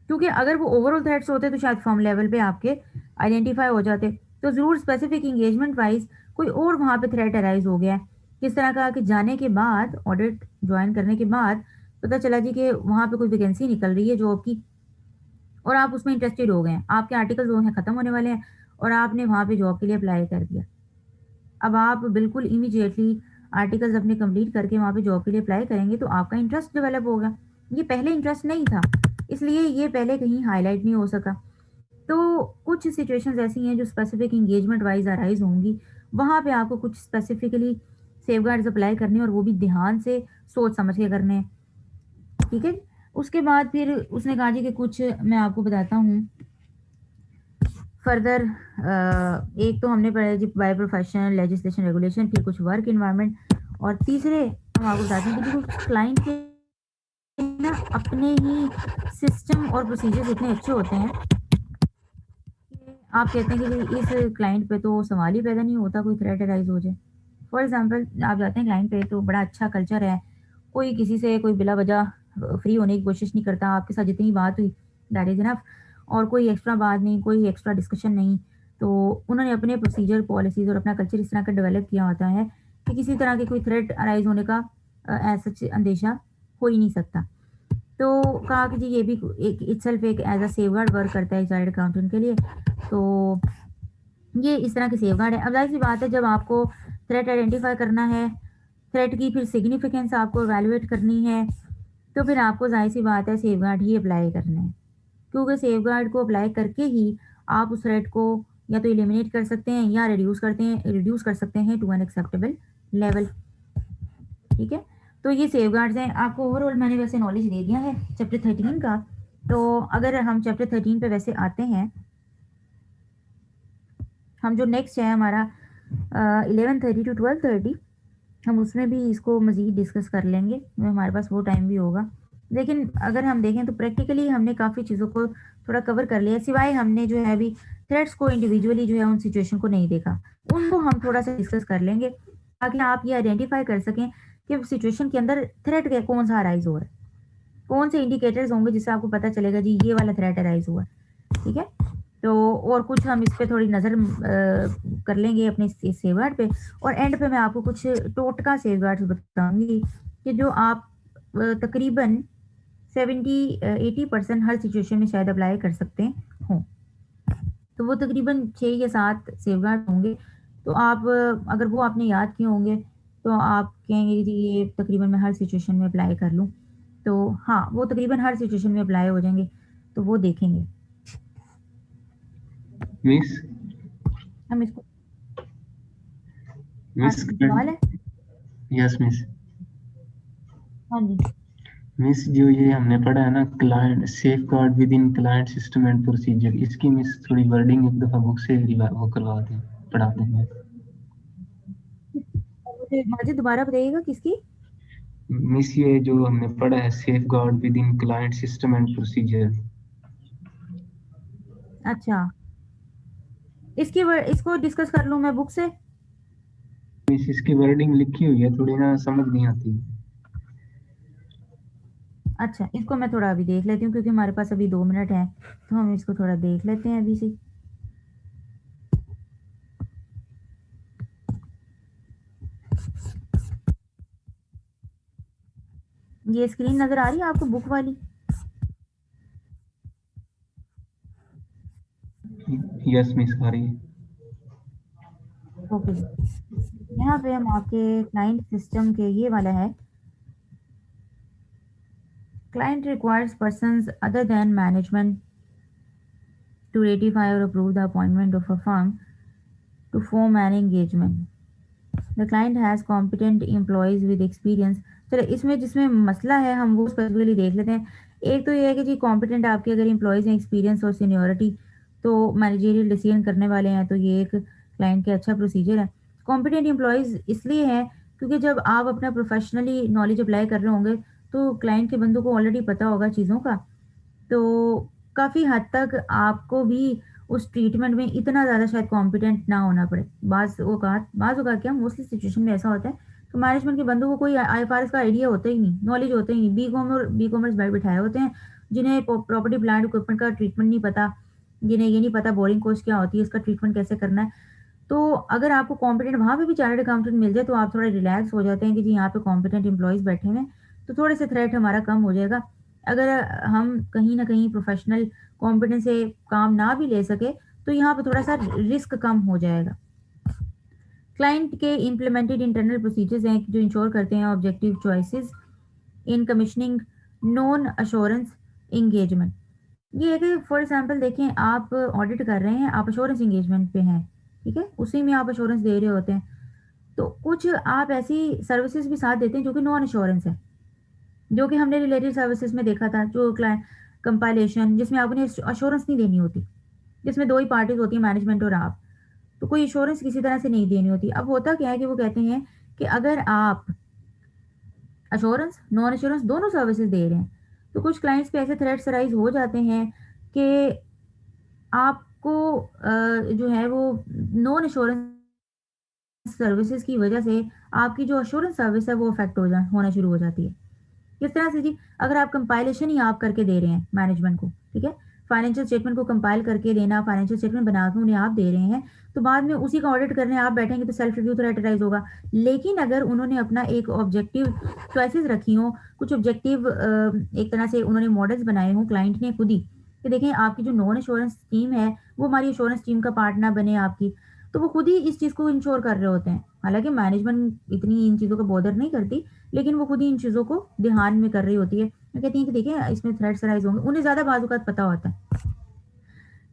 क्योंकि अगर वो ओवरऑल थ्रेट्स होते तो शायद फर्म लेवल पे आपके आइडेंटिफाई हो जाते। तो ज़रूर स्पेसिफिक एंगेजमेंट वाइज़ कोई और वहाँ पे थ्रेट अराइज़ हो गया है। किस तरह का कि जाने के बाद, ऑडिट जॉइन करने के बाद पता चला जी कि वहाँ पे कोई वैकेंसी निकल रही है जॉब की और आप उसमें इंटरेस्टेड हो गए हैं। आपके आर्टिकल्स जो हैं ख़त्म होने वाले हैं और आपने वहाँ पे जॉब के लिए अप्लाई कर दिया। अब आप बिल्कुल इमीडिएटली आर्टिकल्स अपने कंप्लीट करके वहाँ पे जॉब के लिए अप्लाई करेंगे तो आपका इंटरेस्ट डेवलप होगा। ये पहले इंटरेस्ट नहीं था, इसलिए ये पहले कहीं हाइलाइट नहीं हो सका। तो कुछ सिचुएशंस ऐसी हैं जो स्पेसिफिक एंगेजमेंट वाइज़ अराइज़ होंगी, वहाँ पे आपको कुछ स्पेसिफिकली सेफगार्ड्स अप्लाई करने और वो भी ध्यान से सोच समझ के करने हैं, ठीक है? उसके बाद फिर उसने कहा जी कि कुछ मैं आपको बताता हूँ फर्दर। एक तो हमने पढ़ा जी बाय प्रोफेशन, लेजिस्लेशन, रेगुलेशन, फिर कुछ वर्क एनवायरनमेंट और तीसरे हम आपको बताते हैं कि देखो क्लाइंट के ना अपने ही सिस्टम और प्रोसीजर्स इतने अच्छे होते हैं कि आप कहते हैं कि भाई इस क्लाइंट पे तो सवाल ही पैदा नहीं होता कोई थ्रेट अराइज़ हो जाए। फॉर एग्ज़ाम्पल आप जाते हैं क्लाइंट पे तो बड़ा अच्छा कल्चर है, कोई किसी से कोई बिला वजह फ्री होने की कोशिश नहीं करता, आपके साथ जितनी बात हुई दैट इज़ इनफ और कोई एक्स्ट्रा बात नहीं, कोई एक्स्ट्रा डिस्कशन नहीं। तो उन्होंने अपने प्रोसीजर, पॉलिसीज़ और अपना कल्चर इस तरह का डेवलप किया होता है कि किसी तरह के कोई थ्रेट अराइज़ होने का एज़ सच अंदेशा हो ही नहीं सकता। तो कहा कि जी ये भी एक इटसेल्फ एक एज़ अ सेफगार्ड वर्क करता है एक चार्टर्ड अकाउंटेंट के लिए। तो ये इस तरह के सेफगार्ड है। अब ज़ाहिर-सी बात है जब आपको थ्रेट आइडेंटिफ़ाई करना है, थ्रेट की फिर सिग्निफिकेंस आपको इवैल्यूएट करनी है, तो फिर आपको ज़ाहिर-सी बात है सेफगार्ड ही अप्लाई करने हैं। क्योंकि सेफगार्ड को अप्लाई करके ही आप उस थ्रेट को या तो एलिमिनेट कर सकते हैं या रिड्यूस कर सकते हैं टू एन एक्सेप्टेबल लेवल, ठीक है? तो ये सेफगार्ड्स हैं। आपको ओवरऑल मैंने वैसे नॉलेज दे दिया है चैप्टर 13 का। तो अगर हम चैप्टर 13 पे वैसे आते हैं, हम जो नेक्स्ट है हमारा 11:30 टू 12:30 हम उसमें भी इसको मज़ीद डिस्कस कर लेंगे, हमारे पास वो टाइम भी होगा। लेकिन अगर हम देखें तो प्रैक्टिकली हमने काफ़ी चीज़ों को थोड़ा कवर कर लिया, सिवाय हमने जो है अभी थ्रेड्स को इंडिविजुअली जो है उन सिचुएशन को नहीं देखा। उनको हम थोड़ा-सा डिस्कस कर लेंगे, ताकि आप ये आइडेंटिफ़ाई कर सकें कि सिचुएशन के अंदर थ्रेट क्या कौन-सा अराइज़ हो रहा है। कौन से इंडिकेटर्स होंगे जिससे आपको पता चलेगा जी ये वाला थ्रेट अराइज़ हुआ है, ठीक है? तो और कुछ हम इस पे थोड़ी नज़र कर लेंगे अपने सेफगार्ड पे और एंड पे मैं आपको कुछ टोटका सेफगार्ड्स बताऊँगी कि जो आप तकरीबन 70-80% हर सिचुएशन में शायद अप्लाई कर सकते हों। तो वो तकरीबन 6 या 7 सेफगार्ड होंगे। तो आप अगर वो आपने याद किए होंगे, तो आप कहेंगे कि ये तकरीबन मैं हर सिचुएशन में अप्लाई कर लूँ। तो हाँ, वो तकरीबन हर सिचुएशन में अप्लाई हो जाएँगे, तो वो देखेंगे। मिस हम इसको मिस आपका सवाल है? Yes miss. हाँ जी। मिस जो ये हमने पढ़ा है ना client safe guard with in client system and procedure, इसकी मिस थोड़ी वर्डिंग एक दफा बुक से वो करवा दें, पढ़ा दें। मुझे दोबारा बताइएगा किसकी? मिस ये जो हमने पढ़ा है safe guard with in client system and procedure, अच्छा, इसको डिस्कस कर लूँ मैं बुक से? मिस इसकी वर्डिंग लिखी हुई है थोड़ी ना समझ नहीं आती। अच्छा, इसको मैं थोड़ा अभी देख लेती हूँ क्योंकि हमारे पास अभी 2 मिनट हैं, तो हम इसको थोड़ा देख लेते हैं अभी से। ये स्क्रीन नज़र आ रही है आपको बुक वाली? यस मिस, आ रही है। ओके जी। यहाँ पे हम आपके क्लाइंट सिस्टम के ये वाला है, client requires persons other than management to ratify or approve the appointment of a firm to form an engagement. The client has competent employees with experience. चलो इसमें जिसमें मसला है हम वो स्पेसिफिकली देख लेते हैं। एक तो ये है कि जी कॉम्पिटेंट आपके अगर एम्प्लॉयज़ हैं, एक्सपीरियंस और सीनियरिटी, तो मैनेजरियल डिसीजन करने वाले हैं, तो ये एक क्लाइंट के अच्छा प्रोसीजर है। कॉम्पिटेंट एम्प्लॉयज़ इसलिए हैं क्योंकि जब आप अपना प्रोफेशनली नॉलेज अप्लाई कर रहे होंगे तो क्लाइंट के बंदों को ऑलरेडी पता होगा चीज़ों का, तो काफ़ी हद तक आपको भी उस ट्रीटमेंट में इतना ज़्यादा शायद कॉम्पिटेंट ना होना पड़े। बाज़ औक़ात क्या मोस्टली सिचुएशन में ऐसा होता है कि मैनेजमेंट के बंदों को कोई आईएफआरएस का आइडिया होता ही नहीं, नॉलेज होता ही नहीं। बी कॉमर्स बिठाए होते हैं, जिन्हें प्रॉपर्टी प्लांट इक्विपमेंट का ट्रीटमेंट नहीं पता, जिन्हें ये नहीं पता बोरिंग कॉस्ट क्या होती है, इसका ट्रीटमेंट कैसे करना है। तो अगर आपको कॉम्पिटेंट वहाँ पे भी चार्टर्ड अकाउंटेंट मिल जाए तो आप थोड़ा रिलैक्स हो जाते हैं कि जी यहाँ पे कॉम्पिटेंट एम्प्लॉइज़ बैठे हुए हैं, तो थोड़े से थ्रेट हमारा कम हो जाएगा। अगर हम कहीं न कहीं प्रोफ़ेशनल कॉम्पिटेंस से काम ना भी ले सके, तो यहाँ पे थोड़ा-सा रिस्क कम हो जाएगा। क्लाइंट के इम्प्लीमेंटेड इंटरनल प्रोसीजर्स हैं जो इंश्योर करते हैं objective choices in commissioning non assurance engagement. ये है कि फॉर एग्ज़ाम्पल देखें, आप ऑडिट कर रहे हैं, आप एश्योरेंस एंगेजमेंट पे हैं, ठीक है? उसी में आप एश्योरेंस दे रहे होते हैं। तो कुछ आप ऐसी सर्विसेज़ भी साथ देते हैं जो कि नॉन एश्योरेंस है, जो कि हमने रिलेटेड सर्विसेज़ में देखा था, जो क्लाइंट कंपाइलेशन जिसमें आपने एश्योरेंस नहीं देनी होती, जिसमें 2 ही पार्टीज़ होती हैं, मैनेजमेंट और आप। तो कोई एश्योरेंस किसी तरह से नहीं देनी होती। अब होता क्या है कि वो कहते हैं कि अगर आप एश्योरेंस, नॉन एश्योरेंस दोनों सर्विसेज़ दे रहे हैं, तो कुछ क्लाइंट्स पे ऐसे थ्रेट्स अराइज़ हो जाते हैं कि आपको जो है वो नॉन एश्योरेंस सर्विसेज़ की वजह से आपकी जो एश्योरेंस सर्विस है वो अफ़ेक्ट होना शुरू हो जाती है। किस तरह से जी? अगर आप कंपाइलेशन ही आप करके दे रहे हैं मैनेजमेंट को, ठीक है? फाइनेंशियल स्टेटमेंट को कंपाइल करके देना, फाइनेंशियल स्टेटमेंट बना के उन्हें आप दे रहे हैं, तो बाद में उसी का ऑडिट करने आप बैठेंगे तो सेल्फ रिव्यू तो रेटराइज़ होगा। लेकिन अगर उन्होंने अपना एक ऑब्जेक्टिव चॉइसेस रखी हों, कुछ ऑब्जेक्टिव एक तरह से उन्होंने मॉडल्स बनाए हों क्लाइंट ने खुद ही, कि देखें आपकी जो नॉन एश्योरेंस टीम है, वो हमारी एश्योरेंस टीम का पार्ट ना बने आपकी, तो वो खुद ही इस चीज़ को इंश्योर कर रहे होते हैं। हालाँकि मैनेजमेंट इतनी इन चीज़ों को बॉदर नहीं करती, लेकिन वो खुद ही इन चीज़ों को ध्यान में कर रही होती है। वो कहती हैं कि देखिए इसमें थ्रेड्स अराइज़ होंगे, उन्हें ज़्यादा बाज़-औक़ात पता होता है।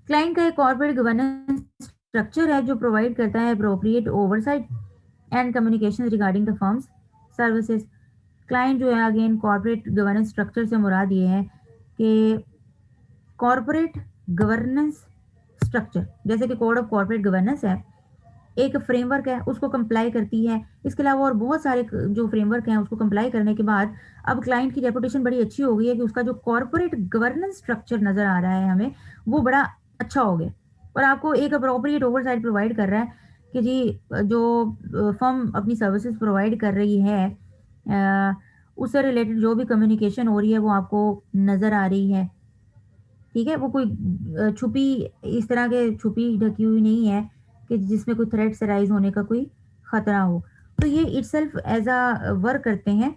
क्लाइंट का एक कॉर्पोरेट गवर्नेंस स्ट्रक्चर है जो प्रोवाइड करता है appropriate oversight and communication regarding the firms services. Client जो है अगेन कॉर्पोरेट गवर्नेंस स्ट्रक्चर से मुराद ये है कि कॉर्पोरेट गवर्नेंस स्ट्रक्चर जैसे कि कोड ऑफ कॉर्पोरेट गवर्नेंस है, एक फ्रेमवर्क है, उसको कंप्लाई करती है। इसके अलावा और बहुत सारे जो फ्रेमवर्क हैं, उसको कंप्लाई करने के बाद अब क्लाइंट की रेपुटेशन बड़ी अच्छी हो गई है कि उसका जो कॉर्पोरेट गवर्नेंस स्ट्रक्चर नज़र आ रहा है हमें, वो बड़ा अच्छा हो गया और आपको एक अप्रोप्रिएट ओवरसाइट प्रोवाइड कर रहा है कि जी जो फर्म अपनी सर्विसेज प्रोवाइड कर रही है, उससे रिलेटेड जो भी कम्युनिकेशन हो रही है, वो आपको नज़र आ रही है। ठीक है? वो कोई छुपी इस तरह के छुपी ढकी हुई नहीं है कि जिसमें कोई थ्रेट्स अराइज़ होने का कोई खतरा हो। तो ये इटसेल्फ ऐज़ अ वर्क करते हैं।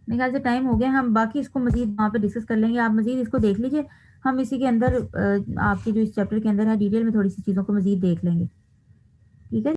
मेरे ख्याल से टाइम हो गया, हम बाकी इसको मज़ीद वहाँ पे डिस्कस कर लेंगे। आप मज़ीद इसको देख लीजिए। हम इसी के अंदर आपके जो इस चैप्टर के अंदर है डिटेल में थोड़ी-सी चीज़ों को मज़ीद देख लेंगे। ठीक है?